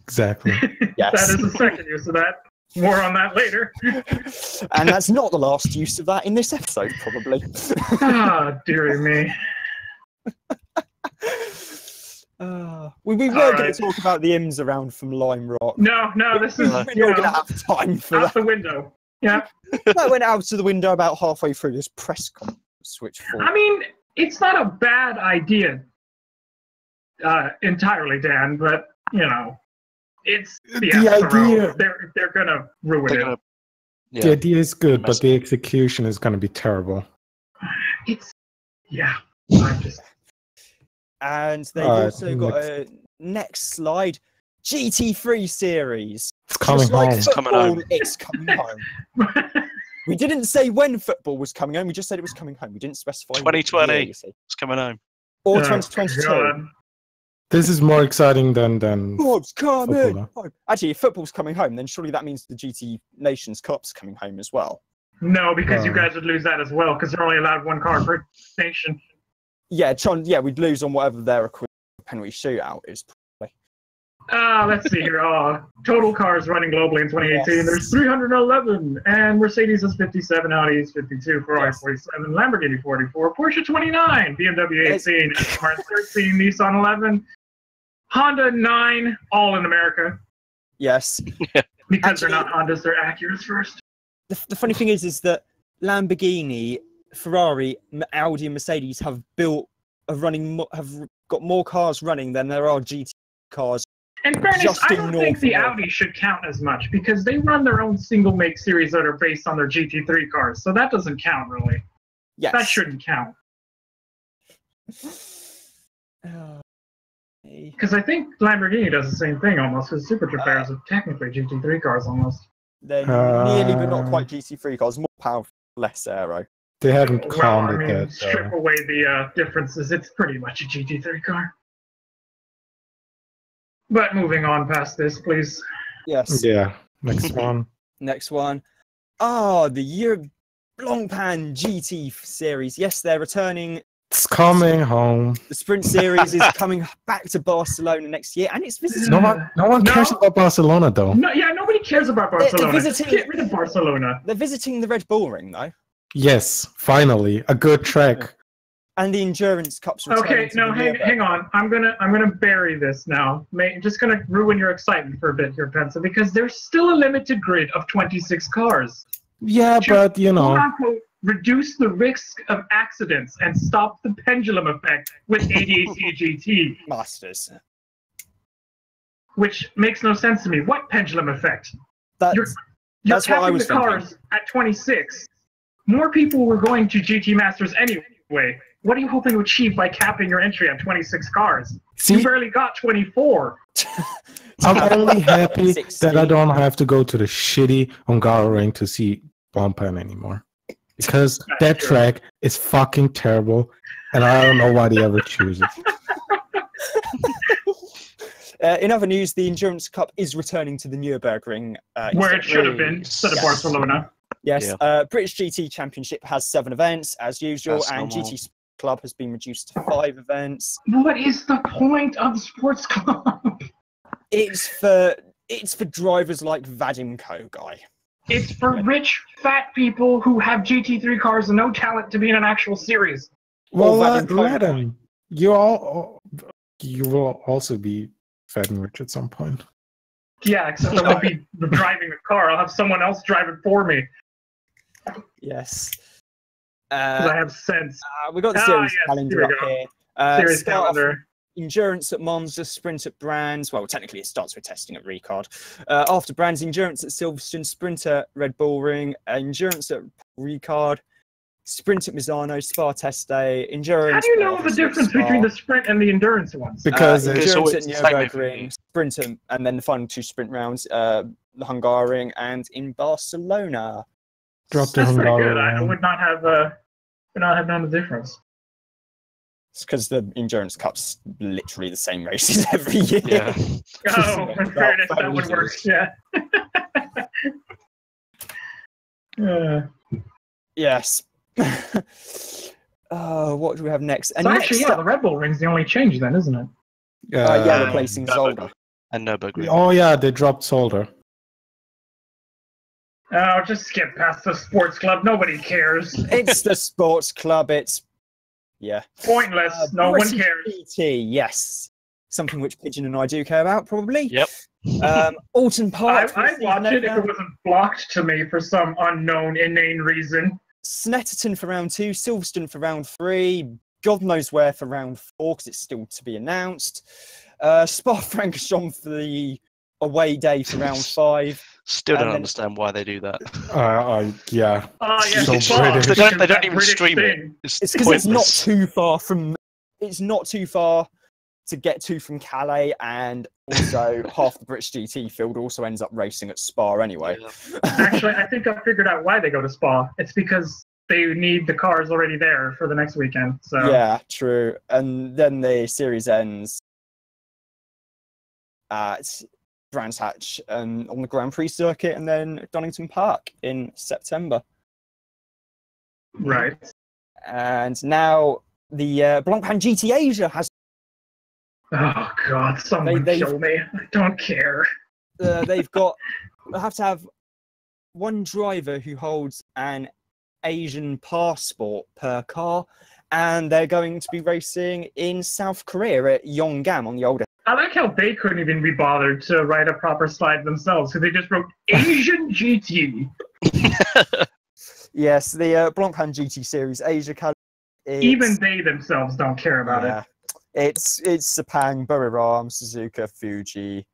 Exactly. Yes. That is the second use of that. More on that later. And that's not the last use of that in this episode, probably. Dearie me. We were going to talk about the IMS around from Lime Rock. No, this is we're not going to have time for out that. the window. Yeah. That went out to the window about halfway through this press conference. I mean, it's not a bad idea entirely, Dan, but, it's the SRO. They're gonna ruin it. The idea is good, but the execution is gonna be terrible. And they've also got a next slide. GT3 series. It's coming home. It's coming home. We didn't say when football was coming home. We just said it was coming home. We didn't specify. 2020. It's coming home. Or 2022. God. This is more exciting than football's coming home. Actually, if football's coming home, then surely that means the GT Nations Cup's coming home as well. No, because you guys would lose that as well, because they're only allowed one car per nation. Yeah, we'd lose on whatever their equivalent penalty shootout is. Let's see here. Total cars running globally in 2018. Yes. There's 311, and Mercedes has 57, Audi is 52, Ferrari 47, Lamborghini 44, Porsche 29, BMW 18, Martin 13, Nissan 11, Honda 9, all in America. Yes. Because they're not Hondas, they're Acuras first. The funny thing is that Lamborghini, Ferrari, Audi, and Mercedes have got more cars running than there are GT cars. In fairness, I don't think the Audi should count as much because they run their own single make series that are based on their GT3 cars, so that doesn't count really. Yes. That shouldn't count. Because I think Lamborghini does the same thing almost, because Superchargers are technically GT3 cars almost. They're nearly but not quite GT3 cars, more powerful, less aero. They haven't counted that. Strip away the differences, it's pretty much a GT3 car. But moving on past this, please. Yes. Yeah. Next one. Next one. The Blancpain GT series. Yes, they're returning It's coming home. The Sprint Series is coming back to Barcelona next year, and it's visiting. No one cares about Barcelona, though. No, yeah, nobody cares about Barcelona. visiting- Get rid of Barcelona. They're visiting the Red Bull Ring, though. Yes, finally, a good track. And the Endurance Cup's returning Okay, to no, the hang on. I'm gonna bury this now. Just gonna ruin your excitement for a bit here, Pensa, because there's still a limited grid of 26 cars. Yeah, but you know. Quote, reduce the risk of accidents and stop the pendulum effect with ADAC GT, Masters. which makes no sense to me. What pendulum effect? You're That's what I capping was the cars at 26. More people were going to GT Masters anyway. What are you hoping to achieve by capping your entry on 26 cars? See, You barely got 24. I'm only happy 16. that I don't have to go to the shitty Hungaroring to see Bompan anymore. Because that track is fucking terrible, and I don't know why they ever choose it. In other news, the Endurance Cup is returning to the Nürburgring. Where it should have been, instead of Barcelona. Yes, British GT Championship has 7 events, as usual, That's and normal. GT Club has been reduced to 5 events. What is the point of the sports club? It's for drivers like Vadimco, guy. It's for rich, fat people who have GT3 cars and no talent to be in an actual series. Well, Vadim let him. You will also be fat and rich at some point. Yeah, except I won't be driving the car. I'll have someone else drive it for me. Yes. Because I have sense. We got the series yes, calendar here up we go. here. Series Start off calendar. Endurance at Monza, Sprint at Brands. Well, technically it starts with testing at Ricard. After Brands, Endurance at Silverstone, Sprint at Red Bull Ring, Endurance at Ricard, Sprint at Misano, Spa Test Day, Endurance. How do you know the difference between the sprint and the endurance ones? Because it's Endurance always at the same every Nürburgring, year. Sprint and then the final 2 sprint rounds, the Hungaroring and in Barcelona. drop the That's pretty good. I Hungaroring. would not have known the difference. It's because the Endurance Cup's literally the same races every year. Yeah. Oh, in fairness, that would work. Yeah. Yes. What do we have next? And So next actually, yeah, the Red Bull Ring's the only change then, isn't it? replacing Zolder. And Nürburgring. Oh yeah, they dropped Solder. Oh, just skip past the sports club. Nobody cares. It's the sports club. It's Pointless. No one British cares. GT, yes. Something which Pigeon and I do care about, probably. Yep. Alton Park. I'd watch it if it wasn't blocked to me for some unknown, inane reason. Snetterton for round 2, Silverstone for round 3, God knows where for round 4 because it's still to be announced. Spa-Francorchamps for the away day for round 5. Still don't And then- understand why they do that. Yeah. Oh, yeah, So Spa, British. They don't that even British stream it. thing. It's because it's not too far from. It's not too far to get to from Calais, and also half the British GT field also ends up racing at Spa anyway. Yeah. Actually, I think I figured out why they go to Spa. It's because they need the cars already there for the next weekend. So Yeah, true. And then the series ends at Brands Hatch on the Grand Prix circuit, and then Donington Park in September. right. And now the Blancpain GT Asia has. Oh God, someone They- kill me. I don't care. They've got. They have to have one driver who holds an Asian passport per car, and they're going to be racing in South Korea at Yonggam on the older. I like how they couldn't even be bothered to write a proper slide themselves, so they just wrote Asian GT. Yes, the Blancpain GT Series Asia. Even they themselves don't care about it. It's Sepang, Buriram, Suzuka, Fuji,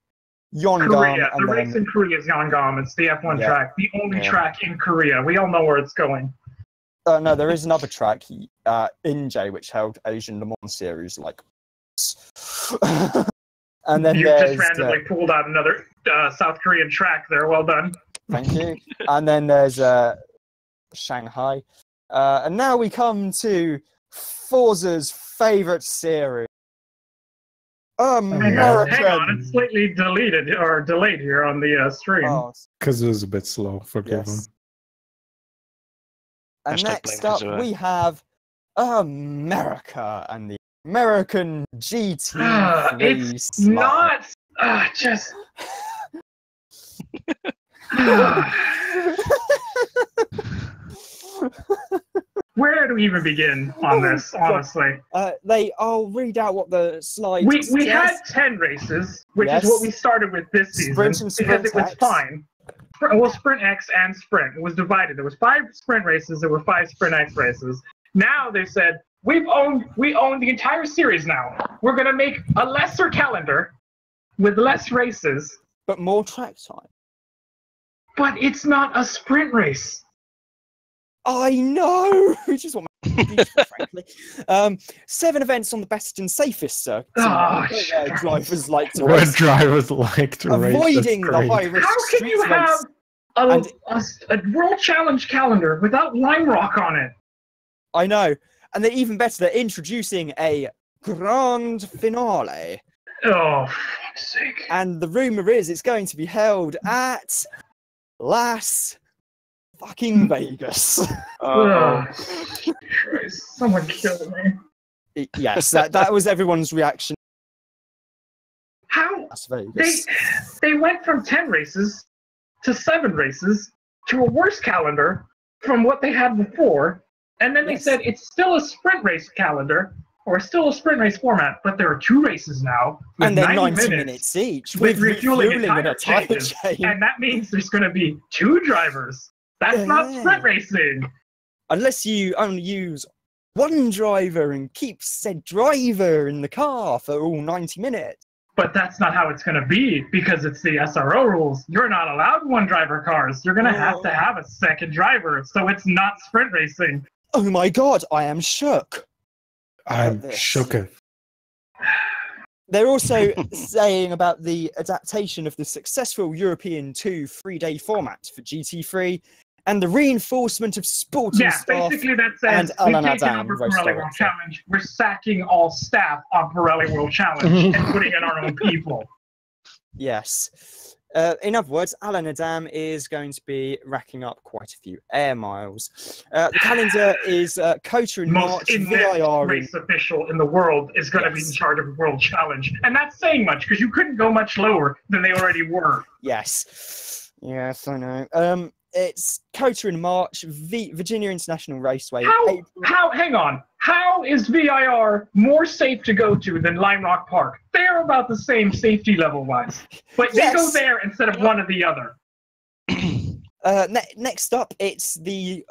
Yonggam, Korea. The and race then in Korea is Yonggam. It's the F1 Yeah. track, the only Yeah. track in Korea. We all know where it's going. no, there is another track, Inje, which held Asian Le Mans Series like. And then You there's just randomly pulled out another South Korean track there. Well done. thank you. And then there's Shanghai. And now we come to Forza's favorite series. American. Hang on, it's slightly deleted or delayed here on the stream. Oh, Because it was a bit slow. Forgive yes. him. And Hashtag next blame up, Kazua. we have America and the American GT. It's not just. Where do we even begin on this, honestly? I'll read out what the slide We had 10 races, which is what we started with this season, Sprint and Sprint because it was X. fine. Well, Sprint X and Sprint. It was divided. There was 5 Sprint races, there were 5 Sprint X races. Now they said, we own the entire series now. We're going to make a lesser calendar with less races. But more track time. But it's not a sprint race. I know, which is what beautiful, frankly. 7 events on the best and safest circuits. Drivers like to race. What drivers like to race. Avoiding the high risk. How can you have a World Challenge calendar without Lime Rock on it? I know. And they're even better, they're introducing a grand finale. Oh, for fuck's sake. And the rumour is it's going to be held at Las fucking Vegas. Oh, Christ. Someone killed me. Yes, that was everyone's reaction. How? Las Vegas. They went from 10 races to 7 races to a worse calendar from what they had before. And then they said it's still a sprint race calendar, or still a sprint race format, but there are 2 races now. And they're 90 minutes each. With refueling and tire changes. And that means there's going to be 2 drivers. That's not sprint racing. Unless you only use 1 driver and keep said driver in the car for all 90 minutes. But that's not how it's going to be, because it's the SRO rules. You're not allowed 1 driver cars. You're going to have a second driver, so it's not sprint racing. Oh my god, I am shook. I'm shooketh. They're also saying about the adaptation of the successful European 2 3-day format for GT3 and the reinforcement of sporting staff. Basically that says we've taken over Pirelli World Challenge. We're sacking all staff on Pirelli World Challenge and putting in our own people. Yes. In other words, Alan Adam is going to be racking up quite a few air miles. The calendar is COTA in March, VIR race official in the world is going to be in charge of World Challenge. And that's saying much, because you couldn't go much lower than they already were. Yes. Yes, I know. It's COTA in March, Virginia International Raceway. Hang on. How is VIR more safe to go to than Lime Rock Park? They're about the same safety level-wise. But they go there instead of one or the other. Next up, it's the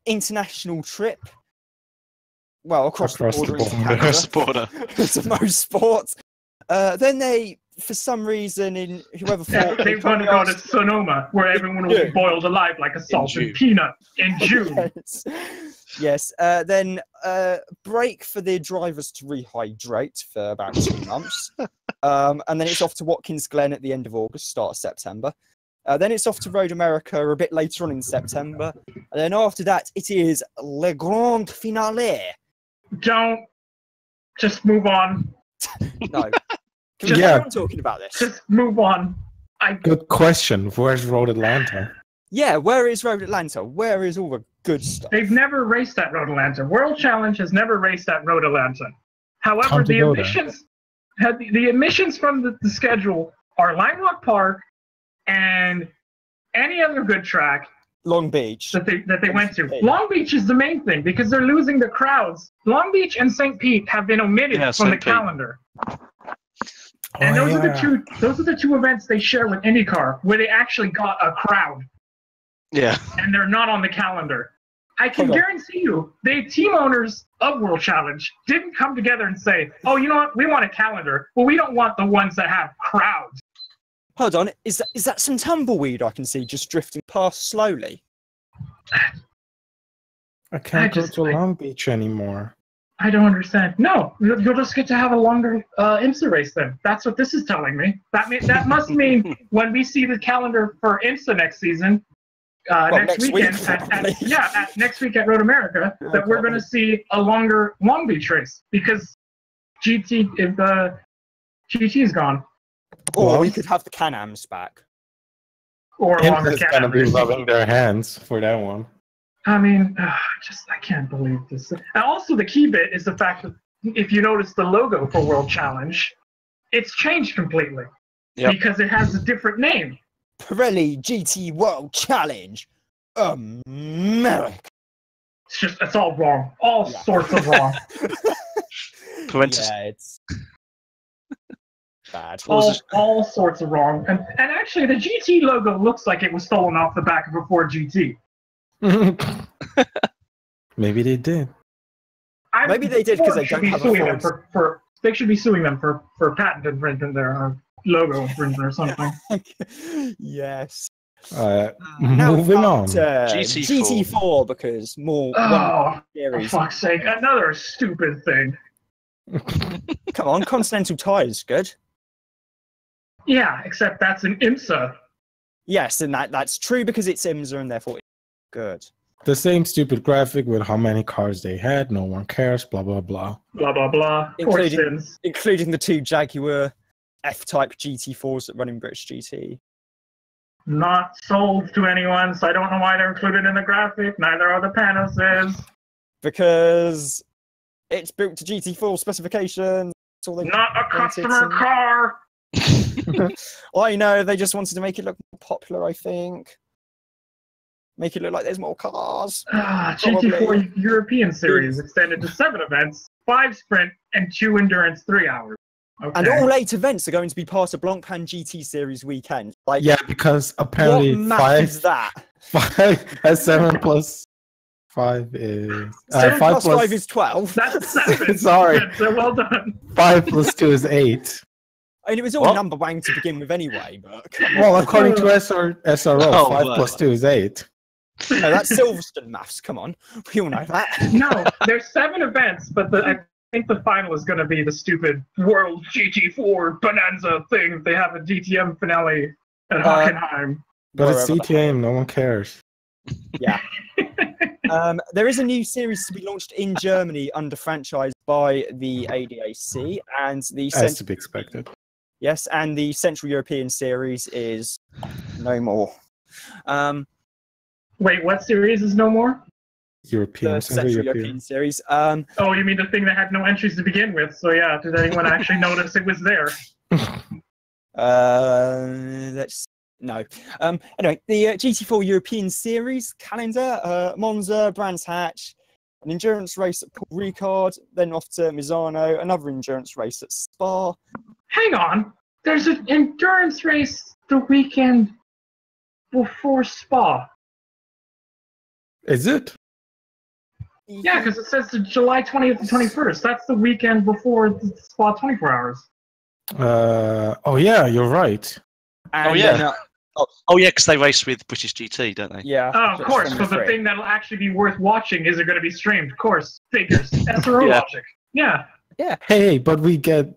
international trip. Well, across the border. To most sports. Then they, for some reason, in whoever thought they want to go to Sonoma, where everyone will be boiled alive like a salted peanut in June. Yes. Then break for the drivers to rehydrate for about 2 months. And then it's off to Watkins Glen at the end of August, start of September. Then it's off to Road America a bit later on in September. And then after that, it is Le Grand Finale. Don't. Just move on. No. I'm talking about this. Just move on. Good question. Where's Road Atlanta? Yeah, where is Road Atlanta? Where is all the good stuff? They've never raced at Road Atlanta. World Challenge has never raced at Road Atlanta. However, the emissions from the schedule are Lime Rock Park and any other good track. Long Beach. That they went to. Long Beach is the main thing, because they're losing the crowds. Long Beach and St. Pete have been omitted from the calendar. And those are the 2 events they share with IndyCar, where they actually got a crowd. Yeah. And they're not on the calendar. I can guarantee you, the team owners of World Challenge didn't come together and say, oh, you know what, we want a calendar, but we don't want the ones that have crowds. Hold on, is that some tumbleweed I can see just drifting past slowly? I can't go to Long Beach anymore. I don't understand. No, you'll just get to have a longer IMSA race then. That's what this is telling me. That must mean when we see the calendar for IMSA next season, next weekend, next week at Road America, that we're going to see a longer Long Beach race, because GT is gone. Or we could have the Can-Ams back. Or IMSA's going to be rubbing their hands for that one. I mean, I can't believe this. And also, the key bit is the fact that if you notice the logo for World Challenge, it's changed completely because it has a different name. Pirelli GT World Challenge, America. It's all wrong. All sorts of wrong. Parentheses. Yeah, it's bad. All sorts of wrong. And actually, the GT logo looks like it was stolen off the back of a Ford GT. Maybe they did. Maybe they did because they don't have a Ford. They should be suing them for patent infringement there, or logo infringement or something. Yes. Moving on. GT4 because more. Oh, series. for fuck's sake! Another stupid thing. Come on, Continental Tire's good. Yeah, except that's an IMSA. Yes, and that's true because it's IMSA and therefore it's good. The same stupid graphic with how many cars they had. No one cares. Blah blah blah. Blah blah blah. Including the 2 Jaguar F-Type GT4s that run in British GT. Not sold to anyone, so I don't know why they're included in the graphic. Neither are the Panos. Because it's built to GT4 specifications. Not a customer car. I know, they just wanted to make it look more popular, I think. Make it look like there's more cars. GT4 European Series extended to 7 events, 5 sprint, and 2 endurance 3 hours. Okay. And all 8 events are going to be part of Blancpain GT Series weekend. Like, yeah, because apparently what map is that? 5 7 plus 5 is 7 plus 5 is 12. That's 7. Sorry. So well done. 5 plus 2 is 8. I mean, it was all number wang to begin with anyway. But well, according to SRO, 5 plus 2 is 8. No, that's Silverstone maths. Come on, we all know that. No, there's 7 events, but I think the final is going to be the stupid World GT4 Bonanza thing. They have a DTM finale at Hockenheim. But it's DTM, no one cares. Yeah. There is a new series to be launched in Germany under franchise by the ADAC, and the as to be expected. Yes, and the Central European series is no more. Wait, what series is no more? Central European series. Oh, you mean the thing that had no entries to begin with? So yeah, did anyone actually notice it was there? No. Anyway, the GT4 European Series calendar: Monza, Brands Hatch, an endurance race at Paul Ricard, then off to Misano, another endurance race at Spa. Hang on, there's an endurance race the weekend before Spa. Is it? Yeah, because it says July 20th to 21st. That's the weekend before the Spa 24 hours. Oh yeah, you're right. And yeah, because they race with British GT, don't they? Yeah. Oh, of course. So the thing that'll actually be worth watching is it going to be streamed? Of course. Figures. SRO logic. Yeah. Yeah. Hey, but we get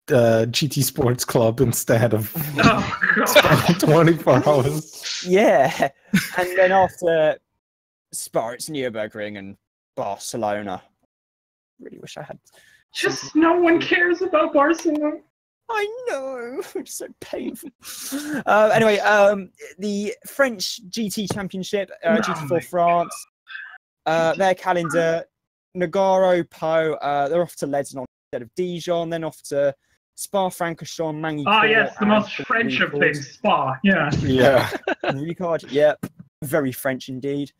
GT Sports Club instead of 24 hours. Yeah. And then after Spa, it's Nürburgring and Barcelona. Really wish I had. Just no one cares about Barcelona. I know, it's so painful. Anyway, the French GT Championship, GT4 France, their calendar, Nogaro, Po, they're off to Lebanon instead of Dijon, then off to Spa-Francorchamps, Magny-Cours. Ah, yes, the most French of things, Spa, yeah. Yeah. Ricard, yep, very French indeed.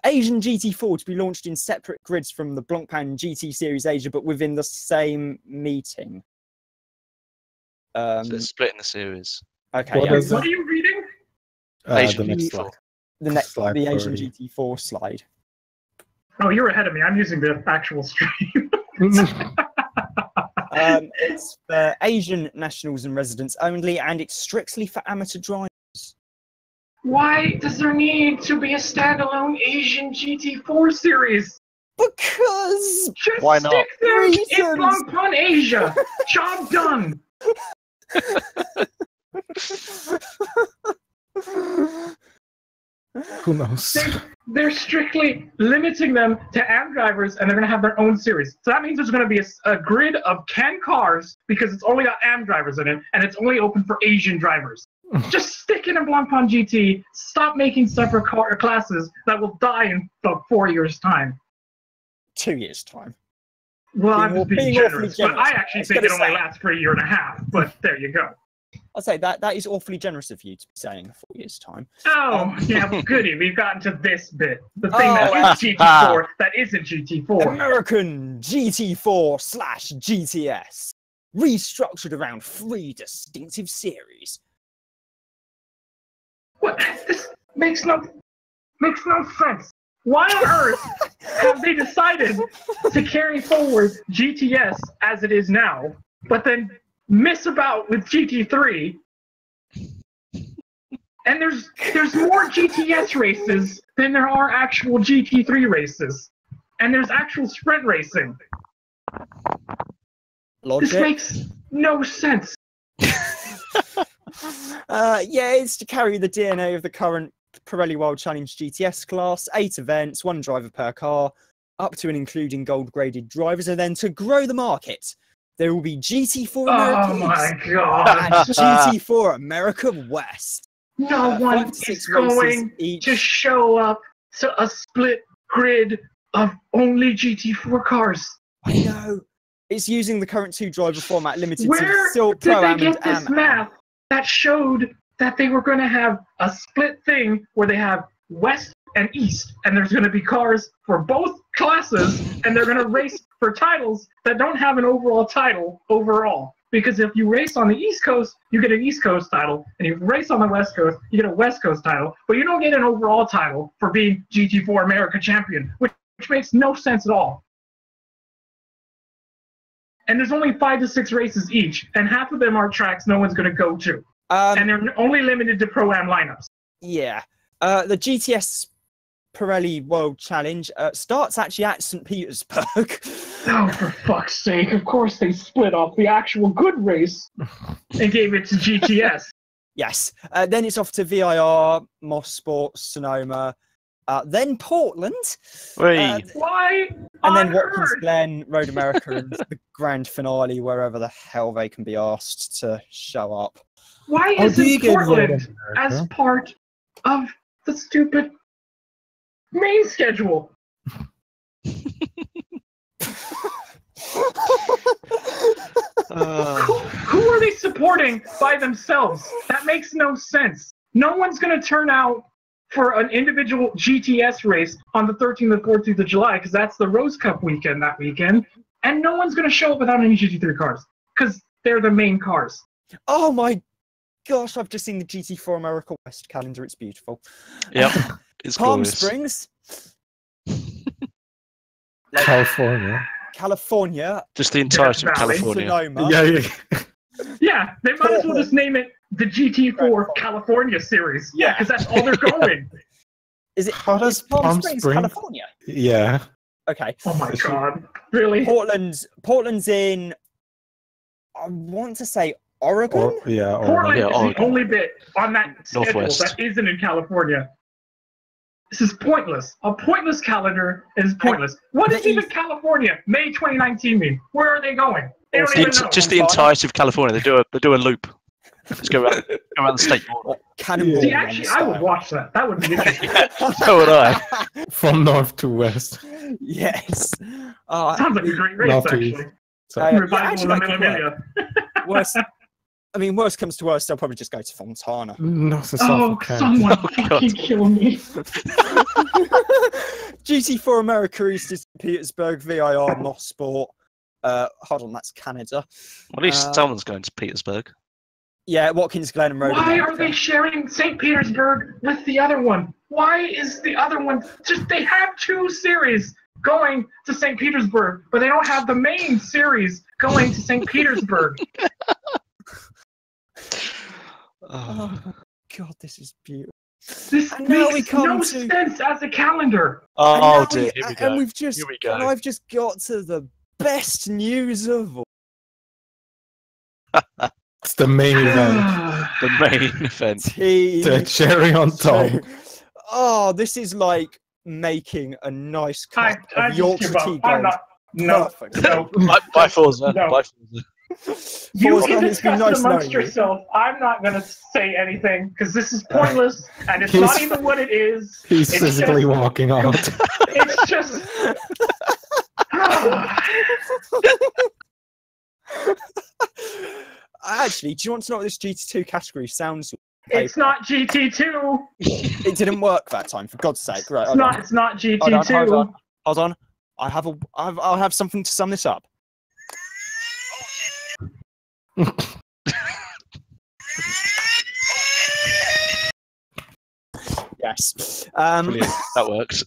Asian GT4 to be launched in separate grids from the Blancpain GT Series Asia, but within the same meeting. So they're splitting the series. Okay. What are you reading? The next slide. The Asian GT4 slide. Oh, you're ahead of me. I'm using the actual stream. It's for Asian nationals and residents only, and it's strictly for amateur drivers. Why does there need to be a standalone Asian GT4 series? Because just why not? Stick them in Blancpain Asia. Job done. Who knows? They're strictly limiting them to AM drivers, and they're going to have their own series. So that means there's going to be a grid of 10 cars because it's only got AM drivers in it, and it's only open for Asian drivers. Just stick in a Blancpain GT. Stop making separate classes that will die in about 4 years' time. 2 years' time. Well, I'm just being generous, but I actually was think gonna it only say- lasts for a year and a half. But there you go. I'd say that is awfully generous of you to be saying 4 years' time. Oh, yeah, well, goody. We've gotten to this bit. The thing that is GT4 that isn't GT4. American GT4/GTS, restructured around 3 distinctive series. What? This makes no sense. Why on earth have they decided to carry forward GTS as it is now, but then miss about with GT3? And there's more GTS races than there are actual GT3 races, and there's actual sprint racing. Logic. This makes no sense. Yeah, it's to carry the DNA of the current Pirelli World Challenge GTS class, 8 events, 1 driver per car, up to and including gold-graded drivers, and then to grow the market, there will be GT4 America Oh my East god. and GT4 America West. No one 5 to 6 is going each. to show up to a split grid of only GT4 cars. I know. It's using the current 2-driver format limited Where to still did Pro they Am get and this Am. math that showed that they were going to have a split thing where they have West and East, and there's going to be cars for both classes, and they're going to race for titles that don't have an overall title overall? Because if you race on the East Coast, you get an East Coast title, and if you race on the West Coast, you get a West Coast title, but you don't get an overall title for being GT4 America champion, which makes no sense at all. And there's only 5 to 6 races each, and half of them are tracks no one's going to go to. And they're only limited to Pro-Am lineups. Yeah. The GTS Pirelli World Challenge starts actually at St. Petersburg. Oh, for fuck's sake. Of course they split off the actual good race and gave it to GTS. Yes. Then it's off to VIR, Mosport, Sonoma, then Portland. Why? And then Watkins Glen, Road America, and the grand finale, wherever the hell they can be asked to show up. Why isn't Portland as part of the stupid main schedule? Who are they supporting by themselves? That makes no sense. No one's going to turn out for an individual GTS race on the 13th and 14th of July, because that's the Rose Cup weekend that weekend, and no one's going to show up without any GT3 cars, because they're the main cars. Oh my gosh, I've just seen the GT4 America West calendar. It's beautiful. Yep, it's Palm glorious. Springs. California. Just the entirety of Death Valley. California. Sonoma. Yeah. Yeah, they might as well just name it the GT4 California Series. Yeah, because that's all they're going. Is it How does Palm Springs, California? Yeah. Okay. Oh my god. Really? Portland's in, I want to say Oregon? Portland is Oregon. the only bit on that schedule Northwest. that isn't in California. This is pointless. A pointless calendar is pointless. What does even California, May 2019 mean? Where are they going? They don't even know. Just the entirety of California. They do a loop. Just go around the state border. Cannonball See, Run actually, I would style. watch that. That would be interesting. So would I. From north to west. Yes. Sounds like a great race, North to actually. east. So, Revival of the Millimania. Worst comes to worst, they'll probably just go to Fontana. north to south. Oh, someone fucking kill me. GT4 America East is Petersburg, VIR, Mosport. Hold on, that's Canada. Well, at least someone's going to Petersburg. Yeah, Watkins Glen and Road Why America. are they sharing St. Petersburg with the other one? Why is the other one just, they have 2 series going to St. Petersburg, but they don't have the main series going to St. Petersburg. Oh god, this is beautiful. This And now we makes come no to- sense as a calendar. Oh dear, here we go. And we've just, Here we go. and I've just got to the best news of all. It's the main event. The main event. The cherry on top. Oh, this is like making a nice cup I of just give Yorkshire up. tea I'm gold. not. No. Perfect. No. By Forza. No. By Forza. You Forza, can it's been discuss nice it knowing amongst you. yourself. I'm not going to say anything because this is pointless and it's not even what it is. He's It's physically just- walking out. It's just. Actually, do you want to know what this GT2 category sounds like? It's not GT2. It didn't work that time, for God's sake. Right, It's not GT2. Hold on. I'll have something to sum this up. Yes. Brilliant. That works.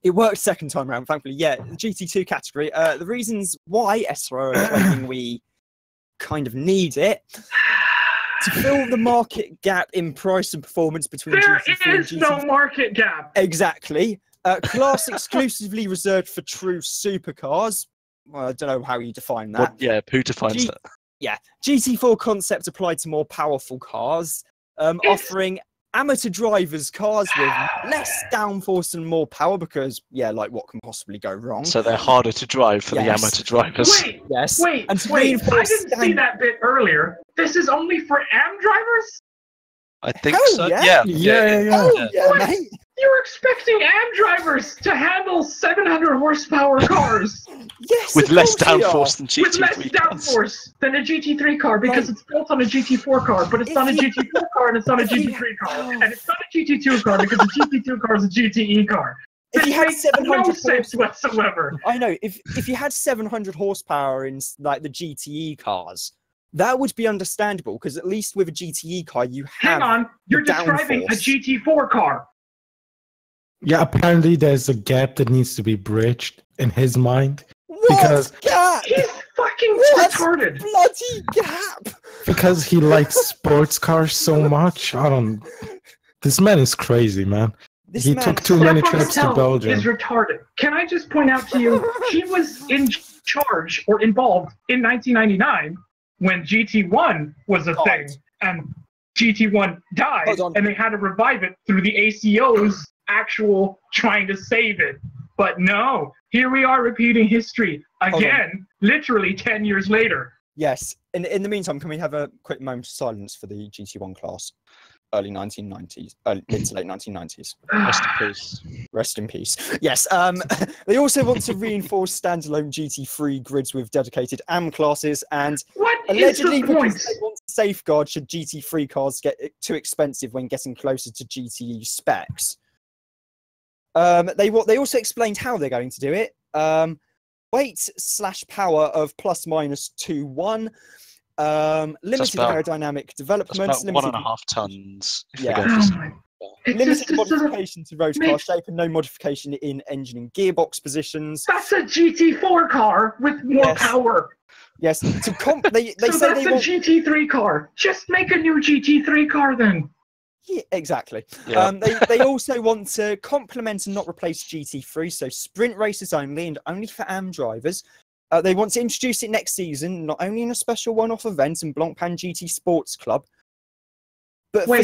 It worked second time around, thankfully. Yeah, the GT2 category. The reasons why SRO are claiming we kind of need it to fill the market gap in price and performance between There GT3 and is GT2. no market gap. Exactly. Class exclusively reserved for true supercars. Well, I don't know how you define that. Who defines that? Yeah, GT4 concept applied to more powerful cars, offering amateur drivers cars with less downforce and more power because, like, what can possibly go wrong? So they're harder to drive for the Yes. amateur drivers. Wait, Yes. wait, And to wait. I reinforce didn't see that bit earlier. This is only for AM drivers? I think Hell so. yeah. Yeah. Oh, yeah, What? mate. You're expecting AM drivers to handle 700 horsepower cars Yes, With of less course we are. downforce than with less GT3 cars. downforce than a GT3 car because Right. it's built on a GT4 car, but it's If not a you- GT4 car and it's not a if you- GT3 car, and it's not a GT2 car because a GT2 car is a GTE car. If This you had makes 700 no sense whatsoever. I know. If you had 700 horsepower in like the GTE cars, that would be understandable because at least with a GTE car you have. Hang on, you're the describing a downforce. GT4 car. Yeah, apparently there's a gap that needs to be bridged in his mind What because- gap? He's fucking What? retarded. Bloody gap! because he likes sports cars so much. This man is crazy, man. This He man, took too many Stefan trips to Vettel Belgium. is retarded. Can I just point out to you, he was in charge or involved in 1999 when GT1 was a God. thing, and GT1 died, Hold on. and they had to revive it through the ACO's actual trying to save it. But no, here we are repeating history again, literally 10 years later. Yes. In the meantime, can we have a quick moment of silence for the GT1 class? Early 1990s, mid to late 1990s. Rest in peace. Rest in peace. Yes. They also want to reinforce standalone GT3 grids with dedicated AM classes, and What is allegedly the because point? they want to safeguard should GT3 cars get too expensive when getting closer to GTE specs. They also explained how they're going to do it. Weight/power of +/-2.1. Limited about- aerodynamic That's developments. about 1.5 tons. If Yeah. they go Oh for my. It's Limited just a sort of, modification to road car shape and no modification in engine and gearbox positions. that's a GT4 car with more Yes. power. Yes, they So say that's they a want. GT3 car. Just make a new GT3 car then. Yeah, exactly. Yeah. They also want to complement and not replace GT3, so sprint races only and only for AM drivers. They want to introduce it next season, not only in a special one-off event in Blancpain GT Sports Club, but Wait. for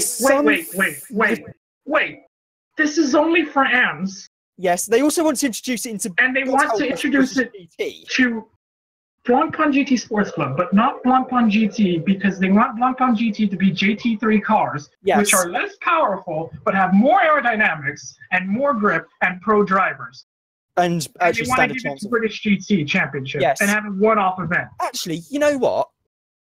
This is only for AMs, Yes, they also want to introduce it into. and they want to introduce it GT. to Blancpain GT Sports Club, but not Blancpain GT, because they want Blancpain GT to be GT3 cars, Yes. which are less powerful, but have more aerodynamics and more grip and pro drivers. And And actually they want stand to a give it chance to of. British GT Championship Yes. and have a one-off event. Actually, you know what?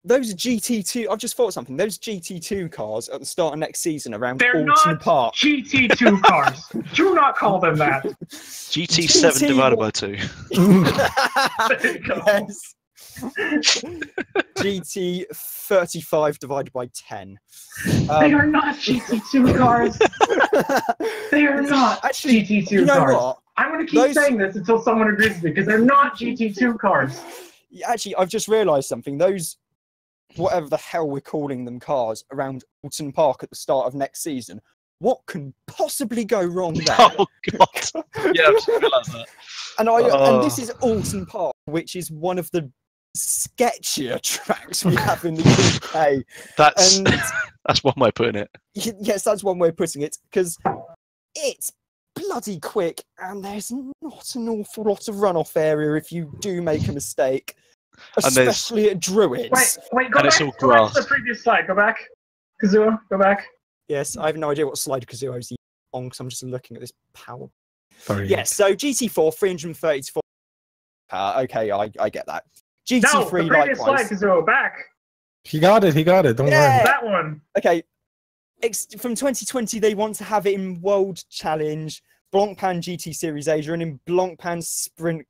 Those GT2. I've just thought of something. Those GT2 cars at the start of next season around They're Alton not Park. GT2 cars. Do not call them that. GT7 divided by 2. There you go. Yes. GT35 divided by 10. They are not GT2 cars. They are not Actually, GT2 you know cars. what? I'm going to keep Those- saying this until someone agrees with me, because they're not GT2 cars. Actually, I've just realised something. Those, whatever the hell we're calling them, cars around Alton Park at the start of next season. What can possibly go wrong there? Oh, God. Yeah, I just realised that. And this is Alton Park, which is one of the sketchier tracks we have in the UK. That's, And that's one way of putting it. yes, that's one way of putting it, because it's bloody quick and there's not an awful lot of runoff area if you do make a mistake. And there's- Especially at Druids. Wait, go And it's back, all go back grass. to the previous slide. Go back. Kazuo, go back. Yes, I have no idea what slide Kazuo's on because I'm just looking at this power. Sorry. Yes, so GT4, 334 power. Okay, I get that. No, GT3 the previous likewise. slide, Kazuo, back. He got it. Don't Yeah. worry. That one. Okay, from 2020, they want to have it in World Challenge, Blancpain GT Series Asia, and in Blancpain Sprint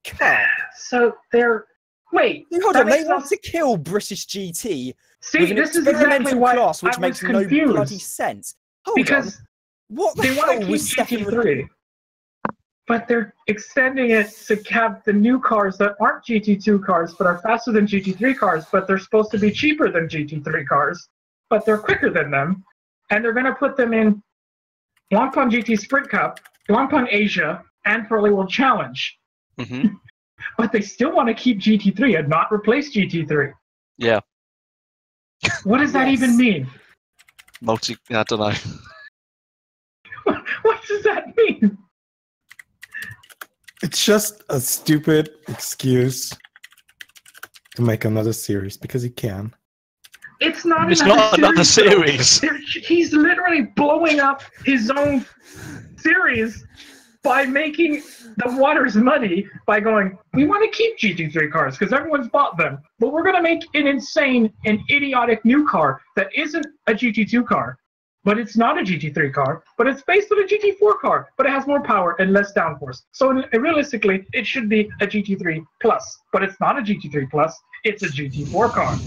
Cup. So they're... Wait. Hold that on, they makes want us- to kill British GT See, with an this is exactly experimental why class, which I makes was no confused. bloody sense. Hold Because on, what the they want hell to keep was Stefan GT3, but they're extending it to have the new cars that aren't GT2 cars, but are faster than GT3 cars, but they're supposed to be cheaper than GT3 cars, but they're quicker than them, and they're going to put them in Blancpain GT Sprint Cup, Blancpain Asia, and Early World Challenge. Hmm. But they still want to keep GT3 and not replace GT3. Yeah. What does that Yes. even mean? I don't know. What does that mean? It's just a stupid excuse to make another series because he can. It's not It's not another though. series. He's literally blowing up his own series by making the waters muddy by going, we want to keep GT3 cars because everyone's bought them, but we're going to make an insane and idiotic new car that isn't a GT2 car, but it's not a GT3 car, but it's based on a GT4 car, but it has more power and less downforce. So realistically, it should be a GT3 Plus, but it's not a GT3 Plus, it's a GT4 car.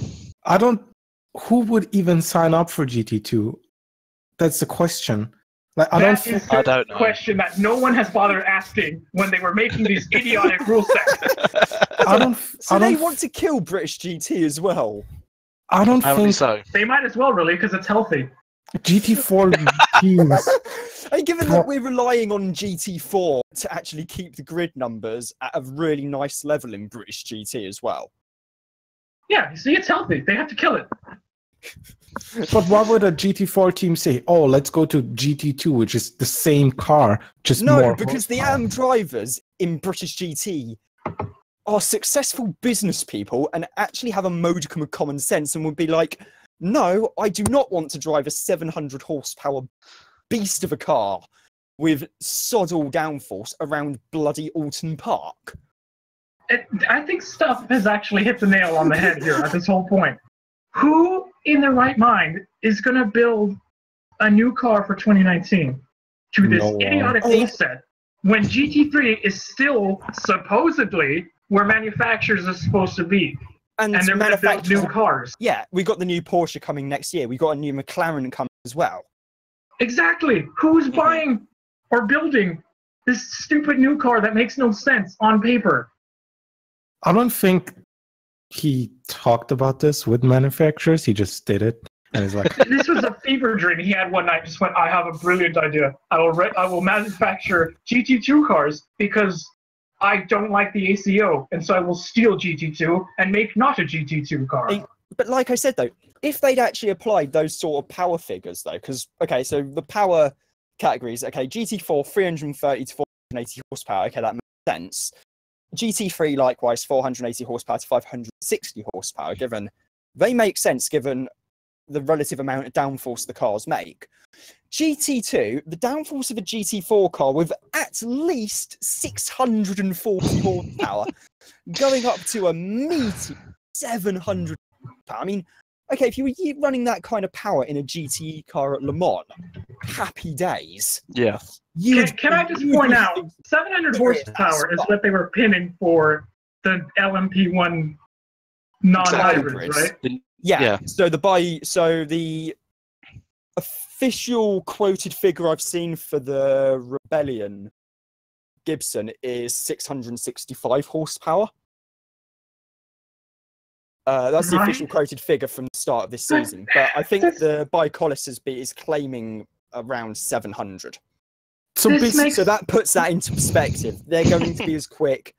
Who would even sign up for GT2? That's the question. Like, I That don't. is I the don't know. question that no one has bothered asking when they were making these idiotic rule sets. So they want to kill British GT as well. I don't Apparently think so. They might as well, really, because it's healthy. GT4 teams. And given that we're relying on GT4 to actually keep the grid numbers at a really nice level in British GT as well. Yeah, you see, it's healthy. They have to kill it. But why would a GT4 team say, "Oh, let's go to GT2, which is the same car, just No, more"? because the AM drivers in British GT are successful business people and actually have a modicum of common sense and would be like, no, I do not want to drive a 700 horsepower beast of a car with sod all downforce around bloody Alton Park. I think Stuff has actually hit the nail on the head here at this whole point. Who in their right mind is going to build a new car for 2019 to this No one. idiotic rule set when GT3 is still supposedly where manufacturers are supposed to be? And they're going to build new cars. Yeah, we got the new Porsche coming next year. We got a new McLaren coming as well. Exactly. Who's buying or building this stupid new car that makes no sense on paper? I don't think he talked about this with manufacturers. He just did it, and he's like, This was a fever dream he had one night. Just went, I have a brilliant idea. I will manufacture GT2 cars because I don't like the ACO, and so I will steal GT2 and make not a GT2 car. But like I said, though, if they'd actually applied those sort of power figures, though, because, okay, so the power categories, okay, GT4, 330 to 480 horsepower, okay, that makes sense. GT3, likewise, 480 horsepower to 560 horsepower, given they make sense given the relative amount of downforce the cars make. GT2, the downforce of a GT4 car with at least 640 horsepower, going up to a meaty 700 horsepower. I mean, okay, if you were running that kind of power in a GT car at Le Mans, happy days. Yeah. Can I just point out, 700 horsepower is what they were pinning for the LMP1 non-hybrids, right? Yeah. So the official quoted figure I've seen for the Rebellion Gibson is 665 horsepower. That's the official quoted figure from the start of this season. But I think the Bicolis is claiming around 700. So that puts that into perspective. They're going to be as quick,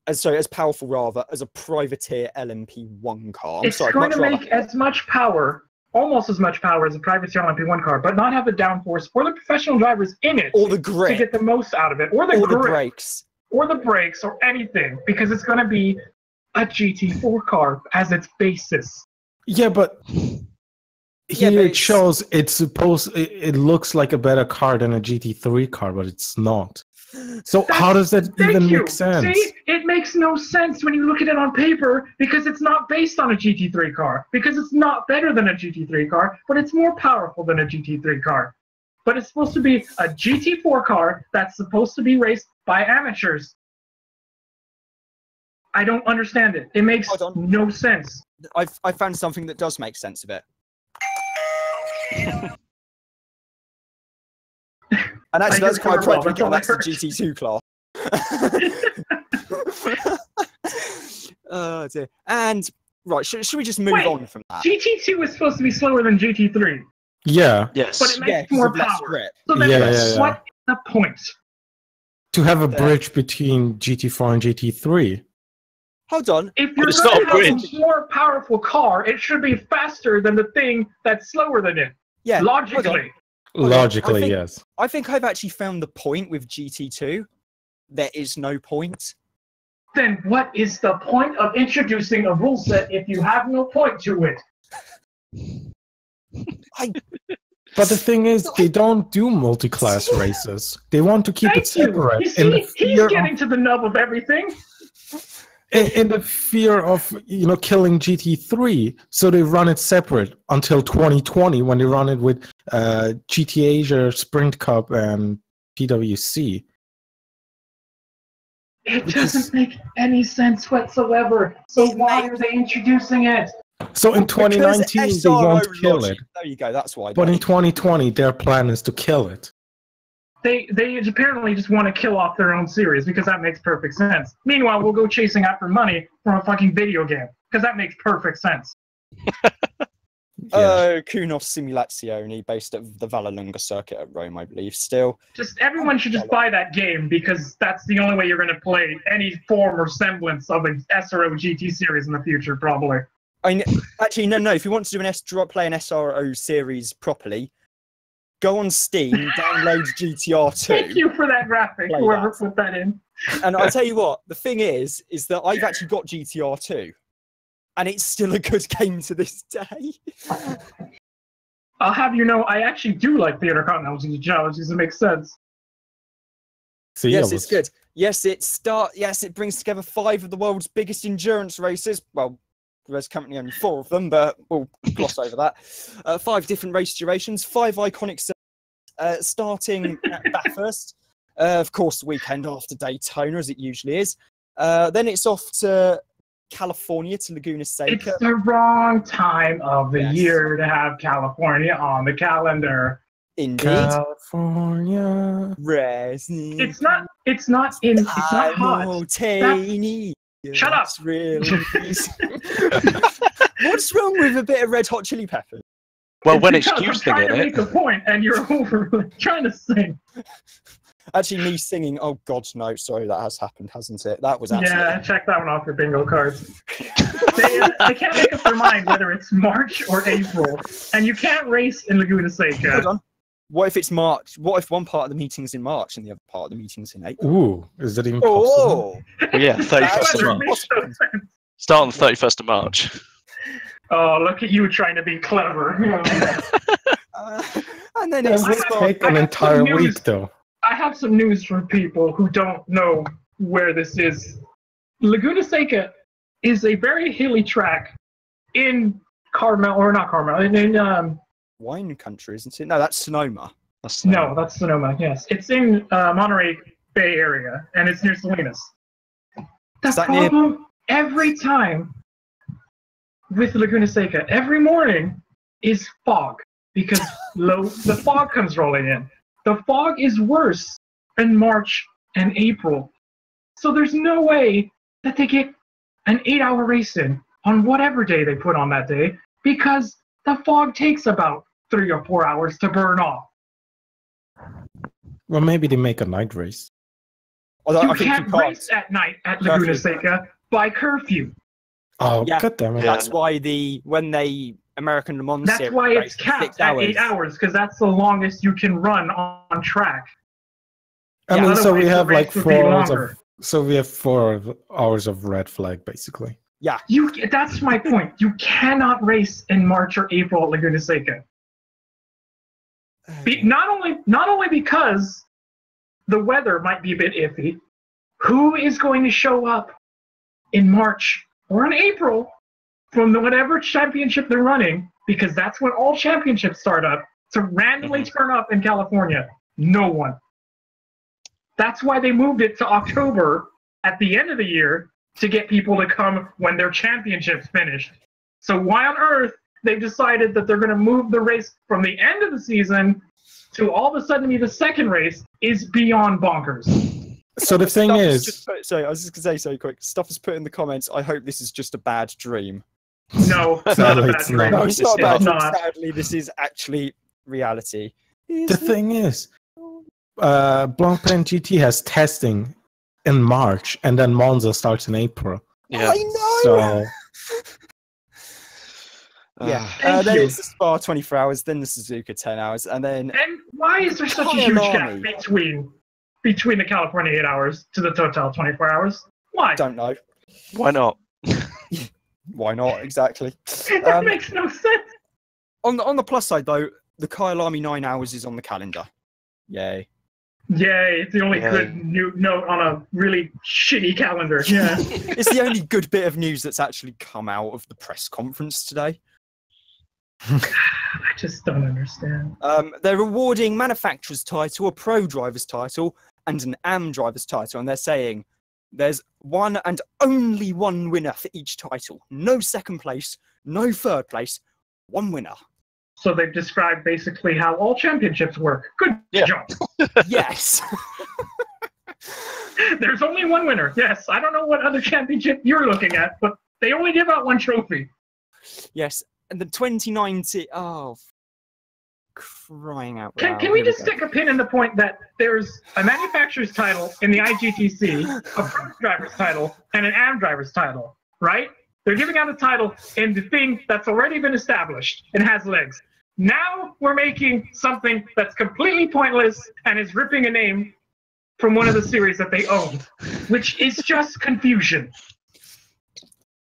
as powerful rather, as a privateer LMP1 car. It's going to make as much power, almost as much power as a privateer LMP1 car, but not have the downforce or the professional drivers in it, or the grip to get the most out of it, or the brakes, or the brakes or anything because it's going to be a GT4 car as its basis. Yeah, but Yeah, here but it shows it looks like a better car than a GT3 car, but it's not. So how does that even make sense? See, it makes no sense when you look at it on paper because it's not based on a GT3 car. Because it's not better than a GT3 car, but it's more powerful than a GT3 car. But it's supposed to be a GT4 car that's supposed to be raced by amateurs. I don't understand it. It makes no sense. I found something that does make sense of it. And actually, that's quite appropriate because that's the GT2 class. Oh dear. And right, should we just move on from that? GT2 is supposed to be slower than GT3. Yeah. Yes. But it makes more power. So then what is the point? To have a bridge between GT4 and GT3. Hold on. If you're going to have a more powerful car, it should be faster than the thing that's slower than it. Yeah. Logically. Logically, yes. I think I've actually found the point with GT2. There is no point. Then what is the point of introducing a rule set if you have no point to it? But the thing is, they don't do multi-class races. They want to keep it separate. You see, he's getting to the nub of everything. In the fear of killing GT3, so they run it separate until 2020 when they run it with GT Asia, Sprint Cup, and PWC. It doesn't make any sense whatsoever. So why are they introducing it? So in 2019 they won't kill it. There you go. That's why. But in 2020 their plan is to kill it. They apparently just want to kill off their own series because that makes perfect sense. Meanwhile, we'll go chasing after money from a fucking video game because that makes perfect sense. Kunos Simulazione, based at the Vallelunga circuit at Rome, I believe. Still, everyone should just buy that game because that's the only way you're going to play any form or semblance of an SRO GT series in the future, probably. Actually, no. If you want to play an SRO series properly, go on Steam, download GTR2. Thank you for that graphic, whoever put that in. And I'll tell you what, the thing is that I've actually got GTR2, and it's still a good game to this day. I'll have you know, I actually do like the Intercontinental GT challenges. It makes sense. So, yes, it's good. Yes, it brings together 5 of the world's biggest endurance races. Well, there's currently only 4 of them, but we'll gloss over that. 5 different race durations, 5 iconic starting at Bathurst. Of course, the weekend after Daytona, as it usually is. Then it's off to California, to Laguna Seca. It's the wrong time of the year to have California on the calendar. Indeed. California. It's not hot. Shut up! Really What's wrong with a bit of Red Hot Chili Peppers? Well, when I'm excuse thing trying in to make it. a point, and you're over trying to sing. Actually, me singing. Oh God, no! Sorry, that has happened, hasn't it? That was absolutely... Yeah. Check that one off your bingo cards. They can't make up their mind whether it's March or April, and you can't race in Laguna Seca. Hold on. What if it's March? What if one part of the meeting's in March and the other part of the meeting's in April? Ooh, is that even possible? Well, yeah, 31st of March. Start on the 31st of March. Oh, look at you trying to be clever. And then It would take an entire week, though. I have some news for people who don't know where this is. Laguna Seca is a very hilly track in Carmel, or not Carmel, in wine country, isn't it? No, that's Sonoma. No, that's Sonoma, yes. It's in Monterey Bay Area, and it's near Salinas. The problem every time with Laguna Seca, every morning, is fog, because the fog comes rolling in. The fog is worse in March and April. So there's no way that they get an 8-hour race in on whatever day they put on that day, because the fog takes about 3 or 4 hours to burn off. Well, maybe they make a night race. You can't race at night at Laguna Seca by curfew. Oh, God damn it. That's why when they American Le Mans That's why it's capped at 8 hours, because that's the longest you can run on track. I mean, so we have like 4 hours of So we have 4 hours of red flag, basically. Yeah. That's my point. You cannot race in March or April at Laguna Seca. Not only because the weather might be a bit iffy, who is going to show up in March or in April from whatever championship they're running, because that's when all championships start up, to randomly turn up in California? No one. That's why they moved it to October at the end of the year, to get people to come when their championship's finished. So why on earth they've decided that they're going to move the race from the end of the season to all of a sudden be the second race is beyond bonkers. So the thing is... Sorry, I was just going to say so quick. Stuff is put in the comments, I hope this is just a bad dream. No, it's not a bad dream. No, it's not a bad dream. Not. Sadly, this is actually reality. The thing is, Blancpain GT has testing in March, and then Monza starts in April. Yeah. I know! So... Yeah, then it's the Spa 24 hours, then the Suzuka 10 hours, and then... And why is there such a huge gap between the California 8 hours to the Total 24 hours? Why? Don't know. Why not? Why not, exactly. That makes no sense. On the plus side, though, the Kyalami 9 hours is on the calendar. Yay. Yay, it's the only good note on a really shitty calendar. Yeah. It's the only good bit of news that's actually come out of the press conference today. I just don't understand. They're awarding manufacturer's title, a pro driver's title, and an AM driver's title, and they're saying there's one and only one winner for each title. No second place, no third place, one winner. So they've described basically how all championships work. Good job. Yes. There's only one winner. Yes, I don't know what other championship you're looking at, but they only give out one trophy. Yes, and the 2019... Oh, crying out loud. Can we just stick a pin in the point that there's a manufacturer's title in the IGTC, a pro driver's title, and an AM driver's title, right? They're giving out a title in the thing that's already been established and has legs. Now we're making something that's completely pointless and is ripping a name from one of the series that they own, which is just confusion.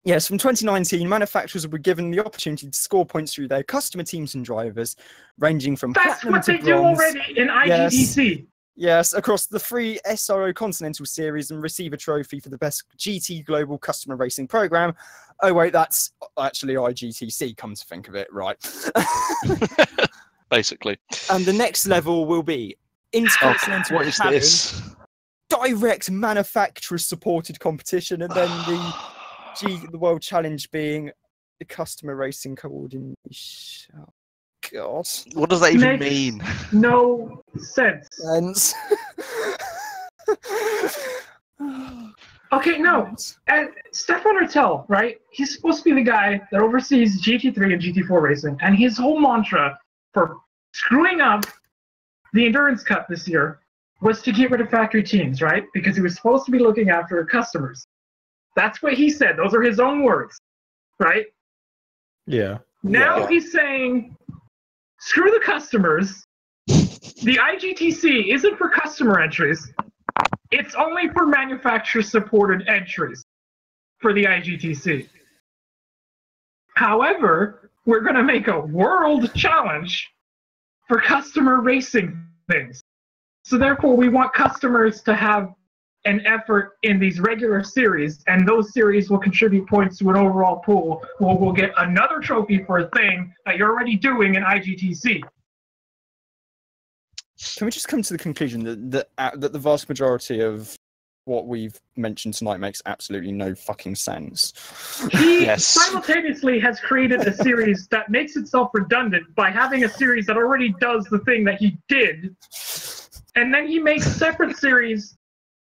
Yes, from 2019, manufacturers will be given the opportunity to score points through their customer teams and drivers, ranging from That's platinum what to they do bronze. already in IGTC. Yes, across the 3 SRO Continental Series, and receive a trophy for the best GT Global Customer Racing Program. Oh wait, that's actually IGTC, come to think of it, right. Basically. And the next level will be Intercontinental what is this? direct manufacturer-supported competition, and then the World Challenge being the Customer Racing Coordination. Oh, God. What does that even mean? No sense. Okay, no. And Stefan Rattel, right? He's supposed to be the guy that oversees GT3 and GT4 racing, and his whole mantra for screwing up the Endurance Cup this year was to get rid of factory teams, right? Because he was supposed to be looking after customers. That's what he said. Those are his own words, right? Yeah. Now he's saying, screw the customers. The IGTC isn't for customer entries. It's only for manufacturer-supported entries for the IGTC. However, we're going to make a world challenge for customer racing things. So therefore, we want customers to have an effort in these regular series, and those series will contribute points to an overall pool, where we'll get another trophy for a thing that you're already doing in IGTC. Can we just come to the conclusion that the vast majority of what we've mentioned tonight makes absolutely no fucking sense? He simultaneously has created a series that makes itself redundant by having a series that already does the thing that he did, and then he makes separate series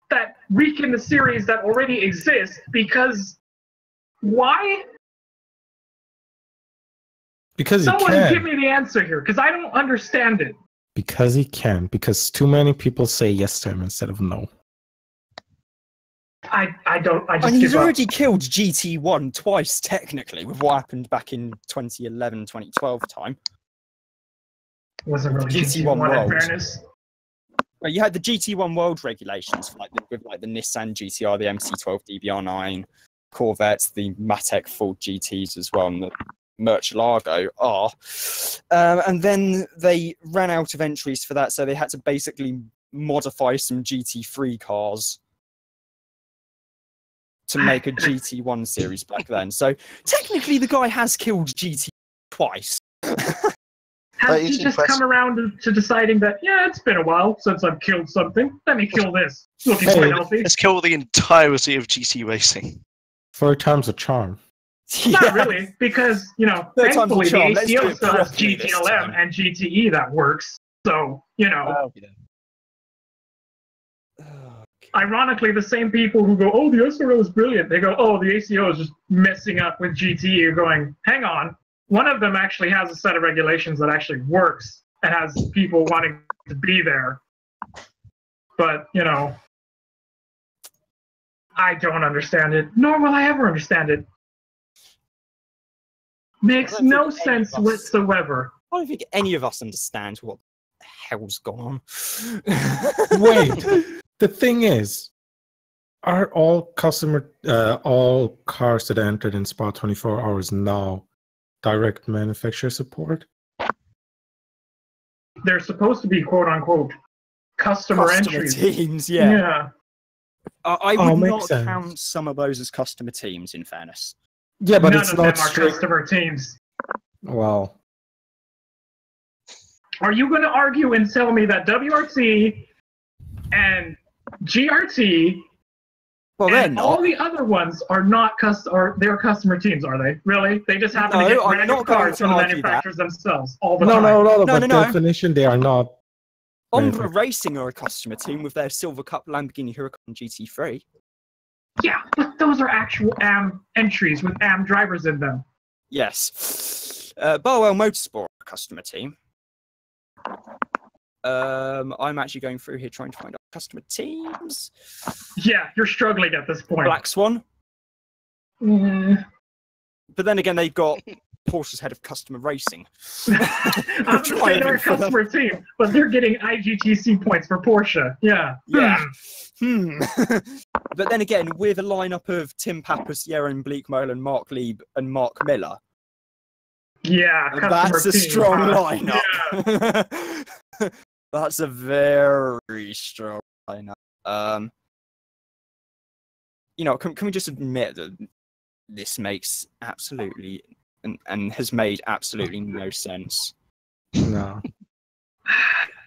that weaken the series that already exists, because why? Because he Someone can. give me the answer here, because I don't understand it. Because he can. Because too many people say yes to him instead of no. I just and he's give up. already killed GT1 twice, technically, with what happened back in 2011, 2012 time. Wasn't really GT1 GT1 in World. fairness. Well, you had the GT1 World regulations for with the Nissan GTR, the MC12 DBR9, Corvettes, the Matek Full GTs as well, and the Murcielago R. And then they ran out of entries for that, so they had to basically modify some GT3 cars to make a GT1 series back then. So technically the guy has killed GT twice. Has he just come around to deciding that, yeah, it's been a while since I've killed something. Let me kill this. Looking quite healthy. Let's kill the entirety of GT racing. 4 times a charm. Not really, because, thankfully the ACO still has GTLM and GTE that works. So, Ironically, the same people who go, oh, the SRO is brilliant, they go, oh, the ACO is just messing up with GTE. You're going, hang on. One of them actually has a set of regulations that actually works and has people wanting to be there. But, I don't understand it, nor will I ever understand it. Makes no sense whatsoever. I don't think any of us understand what the hell's gone on. Wait, the thing is, are all cars that entered in Spa 24 Hours now direct manufacturer support? They're supposed to be quote-unquote customer entries. Teams, yeah. I would not count some of those as customer teams, in fairness. Yeah, but None it's of not them are customer teams. Well, are you going to argue and tell me that WRT and GRT and all the other ones are not they're customer teams, are they? Really? They just happen to get random cars from the manufacturers themselves all the time. No. By definition, they are not. Umbra Racing are a customer team with their Silver Cup Lamborghini Huracan GT3. Yeah, but those are actual AM entries with AM drivers in them. Yes. Barwell Motorsport, customer team. I'm actually going through here trying to find out customer teams. Yeah, you're struggling at this point. Black Swan. But then again, they've got Porsche's head of customer racing. I'm saying they're a customer team, but they're getting IGTC points for Porsche. Yeah. But then again, with a lineup of Tim Pappas, Jeroen Bleekmolen, Mark Lieb, and Mark Miller. Yeah, that's a team, strong lineup. Yeah. That's a very strong lineup. Can we just admit that this makes absolutely and has made absolutely no sense? No.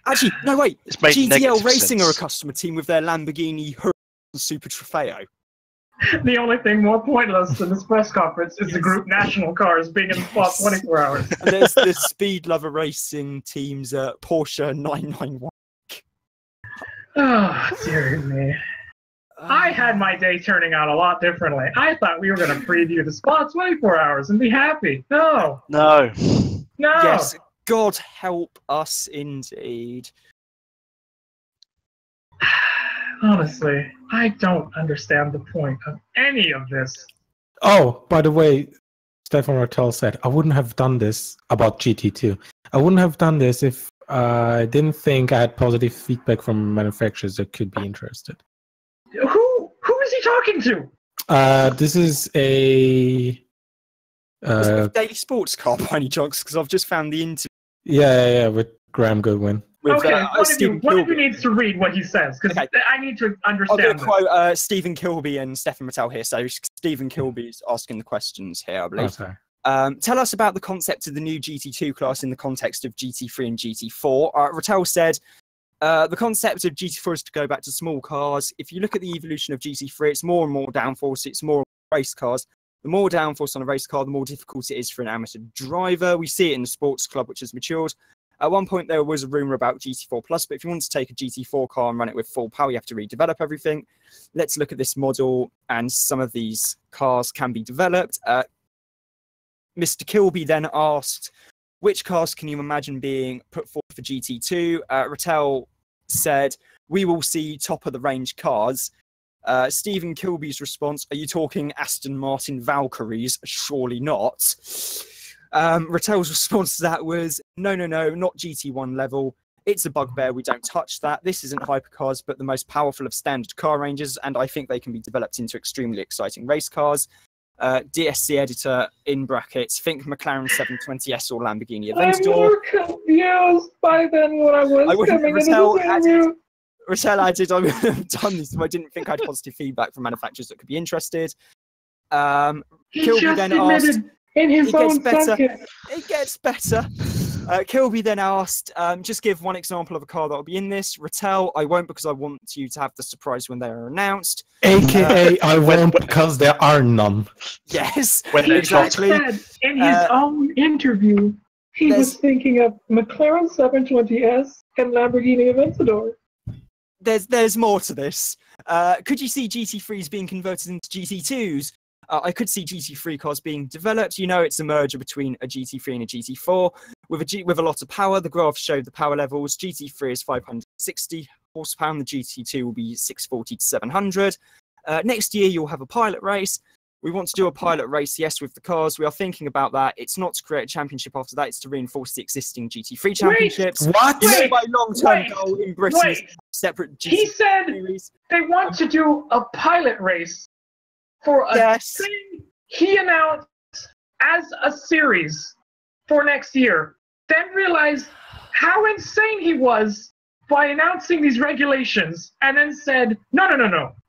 Actually, no, wait. GTL Racing sense. Are a customer team with their Lamborghini Huracan Super Trofeo. The only thing more pointless than this press conference is the group national cars being in the spot 24 hours. And there's the Speed Lover Racing team's Porsche 991. Oh, dear me. I had my day turning out a lot differently. I thought we were going to preview the spot 24 hours and be happy. No. Yes, God help us indeed. Honestly, I don't understand the point of any of this. Oh, by the way, Stefan Rattel said, I wouldn't have done this about GT2. I wouldn't have done this if I didn't think I had positive feedback from manufacturers that could be interested. Who is he talking to? This is a Daily Sports Car by any chance, because I've just found the interview. Yeah, with Graham Goodwin. Okay, one of you needs to read what he says, because I need to understand. I'm going to quote Stephen Kilby and Stefan Rattel here. So Stephen Kilby's asking the questions here, I believe. Tell us about the concept of the new GT2 class in the context of GT3 and GT4. Rattel said, the concept of GT4 is to go back to small cars. If you look at the evolution of GT3, it's more and more downforce, it's more race cars. The more downforce on a race car, the more difficult it is for an amateur driver. We see it in the sports club, which has matured. At one point, there was a rumor about GT4 Plus, but if you want to take a GT4 car and run it with full power, you have to redevelop everything. Let's look at this model, and some of these cars can be developed. Mr. Kilby then asked, which cars can you imagine being put forward for GT2? Rattel said, we will see top-of-the-range cars. Stephen Kilby's response, are you talking Aston Martin Valkyries? Surely not. Rattel's response to that was, no, not GT1 level. It's a bugbear. We don't touch that. This isn't hypercars, but the most powerful of standard car ranges, and I think they can be developed into extremely exciting race cars. DSC editor, in brackets, think McLaren 720S or Lamborghini Aventador. I'm more confused by than what I was coming into this interview. Rochelle added, I would have done this if I didn't think I had positive feedback from manufacturers that could be interested. He Kilby just then admitted asked, in his own better. sentence. It gets better. Kilby then asked, just give one example of a car that will be in this. Rattel, I won't because I want you to have the surprise when they are announced. AKA, I won't because there are none. Yes, When He exactly. just said in his own interview he was thinking of McLaren 720S and Lamborghini Aventador. There's more to this. Could you see GT3s being converted into GT2s? I could see GT3 cars being developed. You know, it's a merger between a GT3 and a GT4 with a lot of power. The graph showed the power levels. GT3 is 560 horsepower, and the GT2 will be 640 to 700. Next year, you'll have a pilot race. We want to do a pilot race, yes, with the cars. We are thinking about that. It's not to create a championship after that. It's to reinforce the existing GT3 championships. What? You know, my long-term goal in Britain is separate GT3 He said series. they want to do a pilot race for a thing he announced as a series for next year. Then realized how insane he was by announcing these regulations, and then said, no,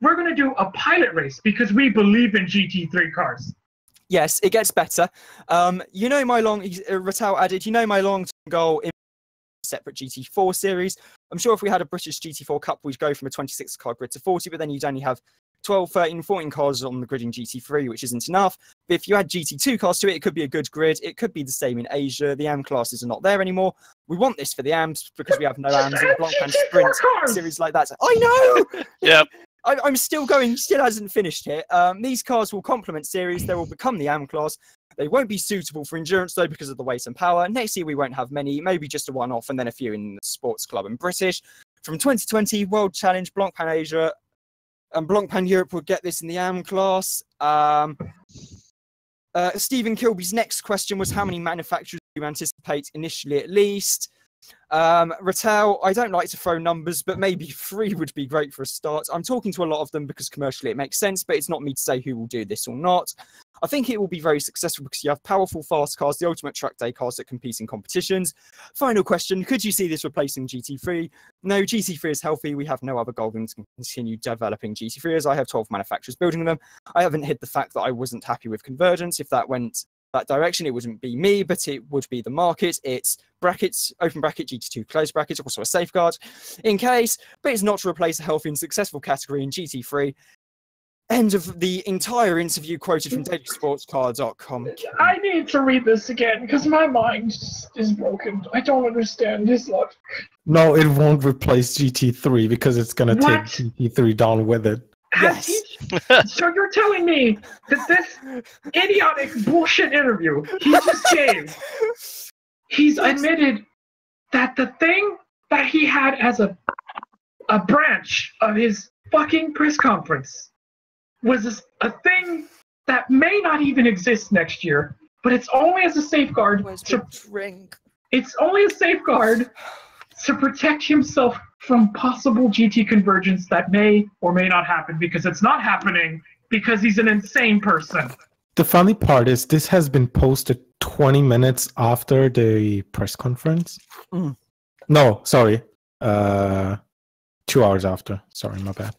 we're going to do a pilot race because we believe in GT3 cars. Yes, it gets better. You know, my Rattel added, you know, my long-term goal in separate GT4 series. I'm sure if we had a British GT4 Cup, we'd go from a 26 car grid to 40, but then you'd only have 12, 13, 14 cars on the grid in GT3, which isn't enough. But if you add GT2 cars to it, it could be a good grid. It could be the same in Asia. The AM classes are not there anymore. We want this for the AMs because we have no AMs in the Blancpain Sprint series like that. I know! Yeah. I'm still going. He still hasn't finished here. These cars will complement series. They will become the AM class. They won't be suitable for endurance, though, because of the weight and power. Next year, we won't have many, maybe just a one-off and then a few in the Sports Club and British. From 2020, World Challenge, Blancpain Asia, and Blancpain Europe will get this in the AM class. Stephen Kilby's next question was, how many manufacturers do you anticipate initially at least? Rattel, I don't like to throw numbers, but maybe 3 would be great for a start. I'm talking to a lot of them because commercially it makes sense, but it's not me to say who will do this or not. I think it will be very successful because you have powerful, fast cars, the ultimate track day cars that compete in competitions. Final question, could you see this replacing GT3? No, GT3 is healthy. We have no other goal than to continue developing GT3 as I have 12 manufacturers building them. I haven't hid the fact that I wasn't happy with convergence. If that went that direction, it wouldn't be me, but it would be the market. It's brackets, open bracket, GT2 close brackets, also a safeguard in case, but it's not to replace a healthy and successful category in GT3. End of the entire interview quoted from dailysportscar.com. I need to read this again because my mind is broken. I don't understand this lot. No, it won't replace GT3 because it's going to take GT3 down with it. Yes. So you're telling me that this idiotic bullshit interview he just gave, he's admitted that the thing that he had as a branch of his fucking press conference was a thing that may not even exist next year, but it's only as a safeguard it's only a safeguard to protect himself from possible GT convergence that may or may not happen, because it's not happening because he's an insane person. The funny part is this has been posted 20 minutes after the press conference. No, sorry. 2 hours after. Sorry, my bad.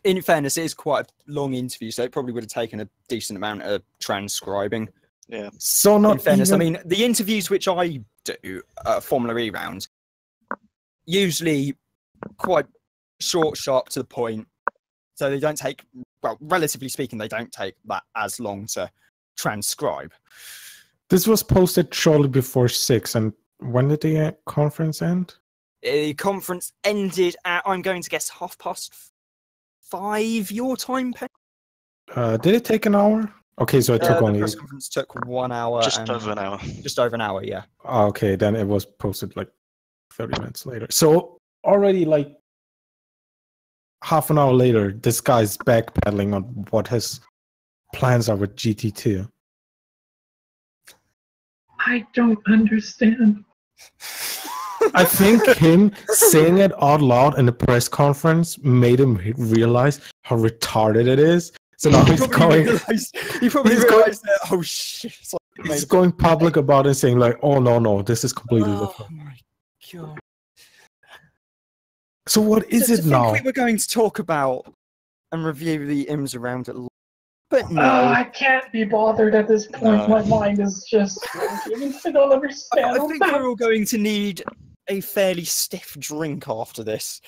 In fairness, it is quite a long interview, so it probably would have taken a decent amount of transcribing. Yeah. So not in fairness, even... I mean, the interviews which I do, Formula E round, usually quite short, sharp, to the point. So they don't take, well, relatively speaking, they don't take that as long to transcribe. This was posted shortly before 6, and when did the conference end? The conference ended at, I'm going to guess, 5:30 your time, Penny? Did it take an hour? Okay, so it took only... The press conference took 1 hour. Just over an hour. Just over an hour, yeah. Okay, then it was posted like 30 minutes later. So already like half an hour later, this guy's backpedaling on what his plans are with GT2. I don't understand. I think him saying it out loud in the press conference made him realize how retarded it is. So now he's going. He probably realized that. Oh shit! He's going public about it, and saying like, "Oh no, this is completely Oh different." my god! So what is it now? We were going to talk about and review the IMS around it, but no. I can't be bothered at this point. No. My mind is just. I don't understand. I think we're all going to need a fairly stiff drink after this.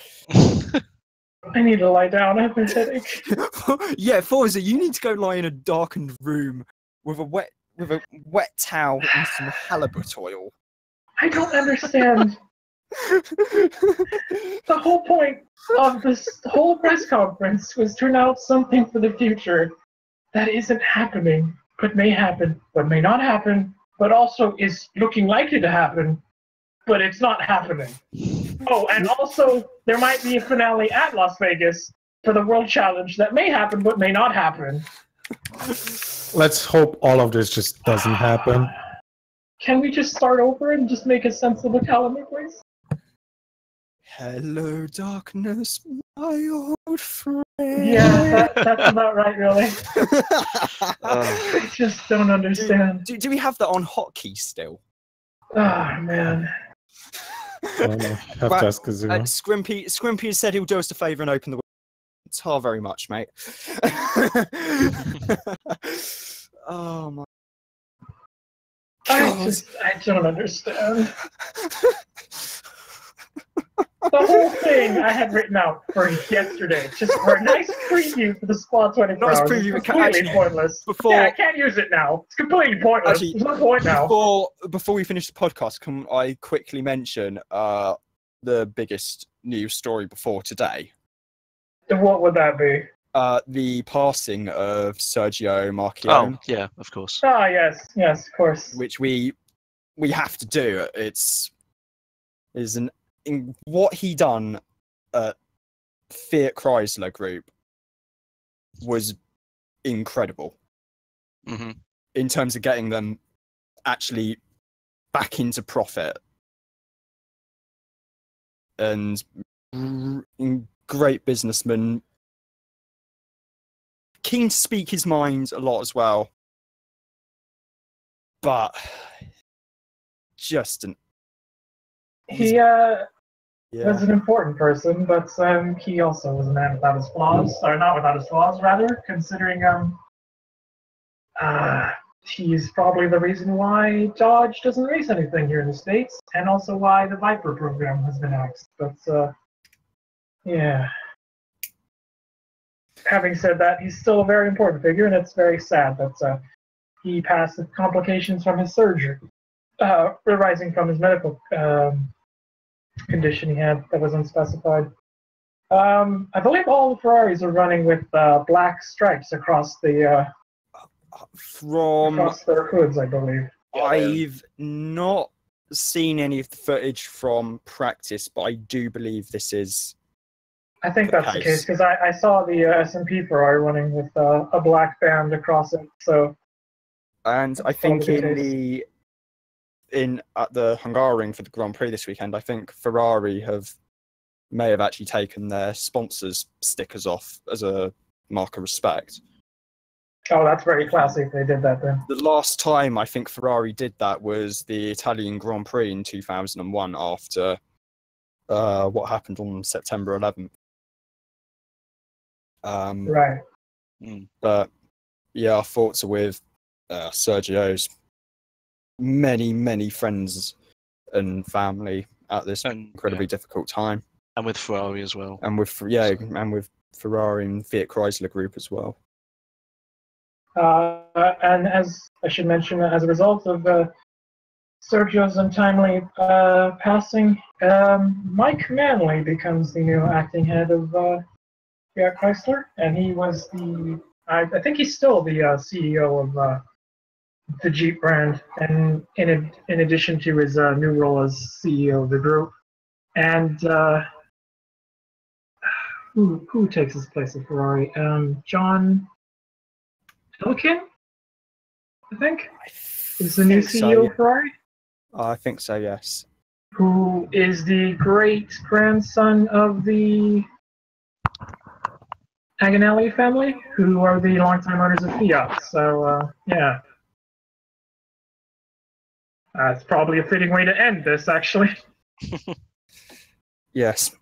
I need to lie down. I have a headache. Yeah, Forza, you need to go lie in a darkened room with a wet towel and some halibut oil. I don't understand. The whole point of this whole press conference was to announce something for the future that isn't happening, but may happen, but may not happen, but also is looking likely to happen, but it's not happening. Oh, and also there might be a finale at Las Vegas for the World Challenge that may happen, but may not happen. Let's hope all of this just doesn't happen. Can we just start over and just make a sensible calendar, please? Hello, darkness, my old friend. Yeah, that's about right, really. I just don't understand. Do we have that on hotkey still? Oh, man. I don't know. Have to ask Kazuma. Scrimpy has said he'll do us a favour and open the window. Tar very much, mate. Oh my God. I don't understand. The whole thing I had written out for yesterday, just for a nice preview for the Squad 24 Nice hours. preview. It's completely pointless. Yeah, I can't use it now. It's completely pointless. Actually, There's no point now. Before we finish the podcast, can I quickly mention the biggest news story before today? What would that be? The passing of Sergio Marchionne. Oh, yeah, of course. Ah, yes, of course. Which we have to do. What he done at Fiat Chrysler Group was incredible. Mm-hmm. In terms of getting them actually back into profit. And great businessman. Keen to speak his mind a lot as well. But just He was an important person, but he also was a man without his flaws. Or not without his flaws, rather, considering he's probably the reason why Dodge doesn't race anything here in the States, and also why the Viper program has been axed. But, yeah. Having said that, he's still a very important figure, and it's very sad that he passed with complications from his surgery, arising from his medical condition he had that was unspecified. I believe all the Ferraris are running with black stripes across the across their hoods, I believe. I've not seen any of the footage from practice, but I do believe this is. I think that's the case because I saw the S&P Ferrari running with a black band across it. So, and I think at the Hungaroring for the Grand Prix this weekend, I think Ferrari may have actually taken their sponsors' stickers off as a mark of respect. Oh, that's very classy if they did that then. The last time I think Ferrari did that was the Italian Grand Prix in 2001 after what happened on September 11th. Right. But yeah, our thoughts are with Sergio's many friends and family at this incredibly difficult time, and with Ferrari as well, and with Ferrari and Fiat Chrysler Group as well. And as I should mention, as a result of Sergio's untimely passing, Mike Manley becomes the new acting head of Fiat Chrysler, and he was I think he's still the CEO of the Jeep brand, and in addition to his new role as CEO of the group. And who takes his place at Ferrari? John Elkann, I think, is the new CEO of Ferrari. I think so, yes. who is the great-grandson of the Agnelli family, who are the longtime owners of Fiat. So, yeah. It's probably a fitting way to end this, actually. Yes.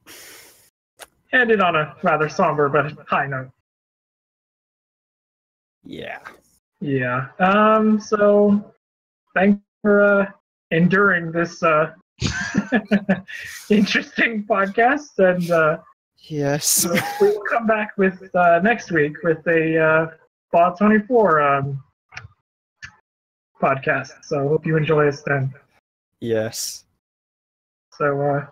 Ended on a rather somber but high note. Yeah. Yeah. So, thanks for enduring this interesting podcast, and Yes. we will come back with next week with a Bot 24 podcast. So, hope you enjoy us then. Yes. So,